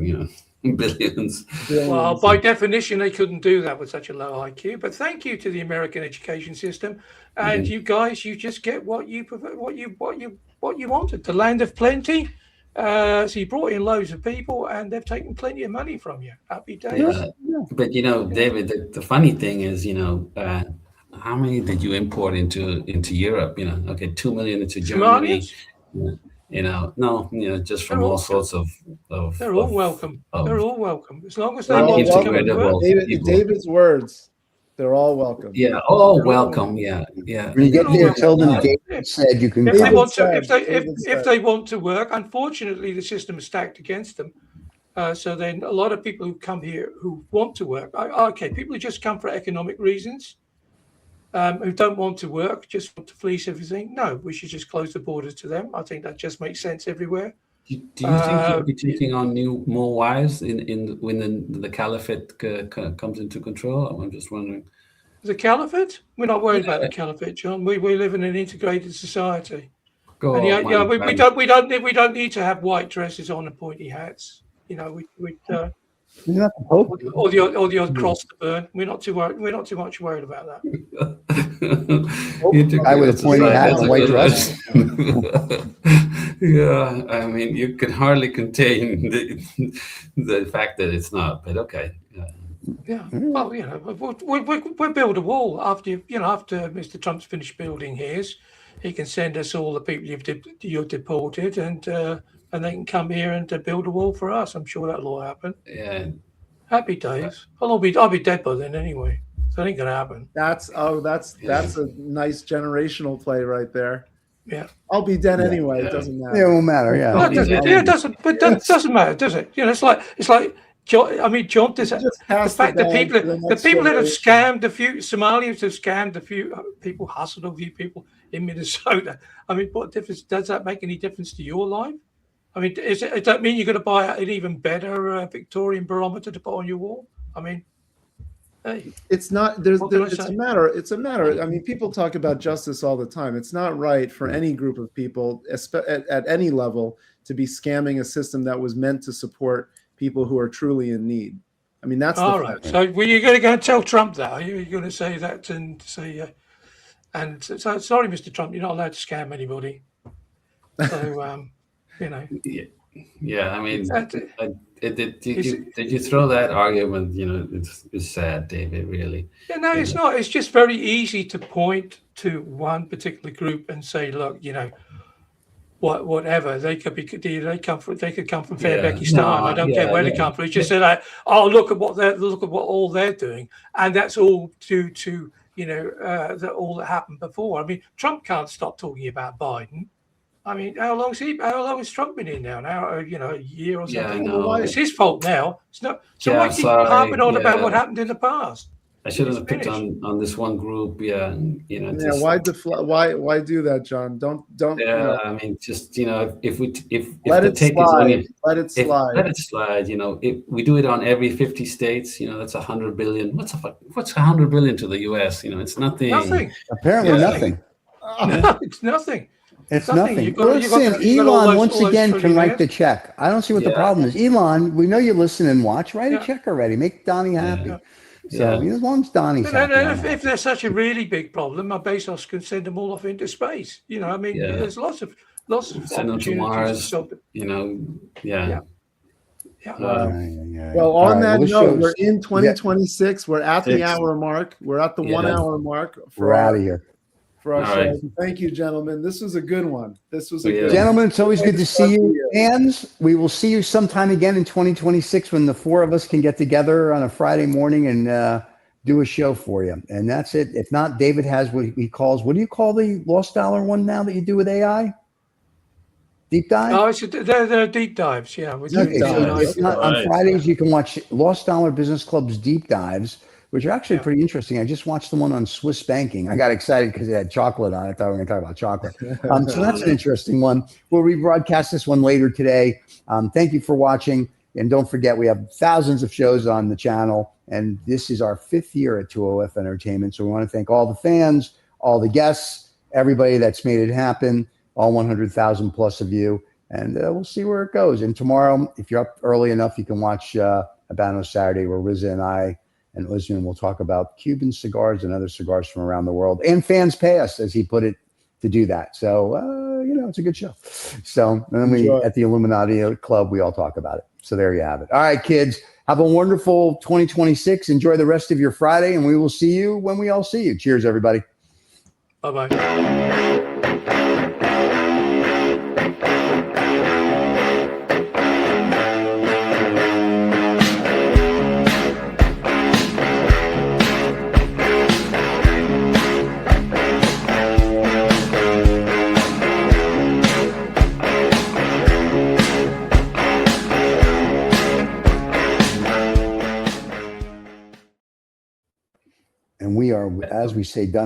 billions. Well, by definition, they couldn't do that with such a low IQ. But thank you to the American education system, and you guys, you just get what you wanted. The land of plenty. So you brought in loads of people, and they've taken plenty of money from you. Happy days. But David, the funny thing is, how many did you import into Europe? 2 million into Germany. Just from all sorts of. They're all welcome. They're all welcome as long as they want to come to work. David's words. They're all welcome. Yeah, all welcome. Yeah. When you get there, tell them David said you can. If they want to work, unfortunately, the system is stacked against them. So then a lot of people who come here who want to work, people who just come for economic reasons, who don't want to work, just want to fleece everything. No, we should just close the borders to them. I think that just makes sense everywhere. Do you think you'll be taking on more wives when the caliphate comes into control? I'm just wondering. The caliphate? We're not worried about the caliphate, John. We live in an integrated society. We don't need to have white dresses on and pointy hats. Or the odd cross to burn. We're not too much worried about that. I would have pointed hat and white dress. Yeah, I mean, you can hardly contain the fact that it's not. But okay. Yeah. Well, we'll build a wall after Mr. Trump's finished building his. He can send us all the people you've deported, and they can come here and build a wall for us. I'm sure that'll all happen. Yeah. Happy days. I'll be dead by then anyway. So it ain't gonna happen. That's a nice generational play right there. Yeah. I'll be dead anyway. It doesn't matter. It won't matter. Yeah. Well, it doesn't. But that doesn't matter, does it? It's like. John, does the fact that the people that have scammed a few Somalians have scammed a few people, hustled a few people in Minnesota. I mean, what difference does that make? Any difference to your life? I mean, does that mean you're going to buy an even better Victorian barometer to put on your wall? I mean, hey, it's not. It's a matter. I mean, people talk about justice all the time. It's not right for any group of people at any level to be scamming a system that was meant to support people who are truly in need. I mean, that's all right. So, you're going to go and tell Trump that? Are you going to say that and say? And so, sorry, Mr. Trump, you're not allowed to scam anybody. So, Yeah. I mean, did you throw that argument? It's sad, David. Really. Yeah, no, it's not. It's just very easy to point to one particular group and say, look, whatever they could be, they come from Fairbeckistan. I don't care where they come from. It's just that, look at what all they're doing, and that's all due to all that happened before. I mean, Trump can't stop talking about Biden. I mean, how long has Trump been in now? Now, a year or something. Yeah, It's his fault now. It's not. So why keep harping on about what happened in the past? I shouldn't have picked finished. on this one group. Yeah, and, Yeah, just, why do that, John? Don't yeah. I mean, just if let the it take is slide. only Let it slide. let it slide. If we do it on every 50 states, that's 100 billion. What's 100 billion to the U.S.? It's nothing. Nothing. Apparently nothing. No, it's nothing. It's Nothing. nothing. You got Listen, all Elon those- once all those again can write the trillionaires. check. I don't see what the Yeah. problem is. Elon, we know you listen and watch. Write a Yeah. check already. Make Donnie happy. Yeah. So Yeah. as long as Donnie's And happy, I'm if happy. they're such a really big problem, Bezos can send them all off into space. I mean, Yeah. there's lots of Send them to opportunities to Mars. stop it. Yeah. Yeah. Yeah. Yeah. Well, All on right, that this note, shows- we're in 2026. We're at the Six. hour mark. We're at the Yeah. 1 hour mark We're out of here. for our All show. right. Thank you, gentlemen. This was a good one. This was a Yeah. good Gentlemen, it's always good to see you. Start the year. Fans, we will see you sometime again in 2026 when the four of us can get together on a Friday morning and do a show for you. And that's it. If not, David has what he calls, what do you call the Lost Dollar one now that you do with AI? Deep dive? Oh, they're deep dives. Yeah. We're doing Okay, deep so dives. if not, on Right. Fridays, you can watch Lost Dollar Business Club's deep dives, which are actually Yeah. pretty interesting. I just watched the one on Swiss banking. I got excited because it had chocolate on it. I thought we were going to talk about chocolate. So that's an interesting one. We'll rebroadcast this one later today. Thank you for watching. And don't forget, we have thousands of shows on the channel. And this is our 5th year at 2OF Entertainment. So we want to thank all the fans, all the guests, everybody that's made it happen, all 100,000 plus of you. And we'll see where it goes. And tomorrow, if you're up early enough, you can watch Habano Saturday, where Riza and I and Usman will talk about Cuban cigars and other cigars from around the world. And fans pay us, as he put it, to do that. So, it's a good show. So, and then Enjoy. at the Illuminati Club, we all talk about it. So there you have it. All right, kids, have a wonderful 2026. Enjoy the rest of your Friday, and we will see you when we all see you. Cheers, everybody. Bye-bye. And we are, as we say, done.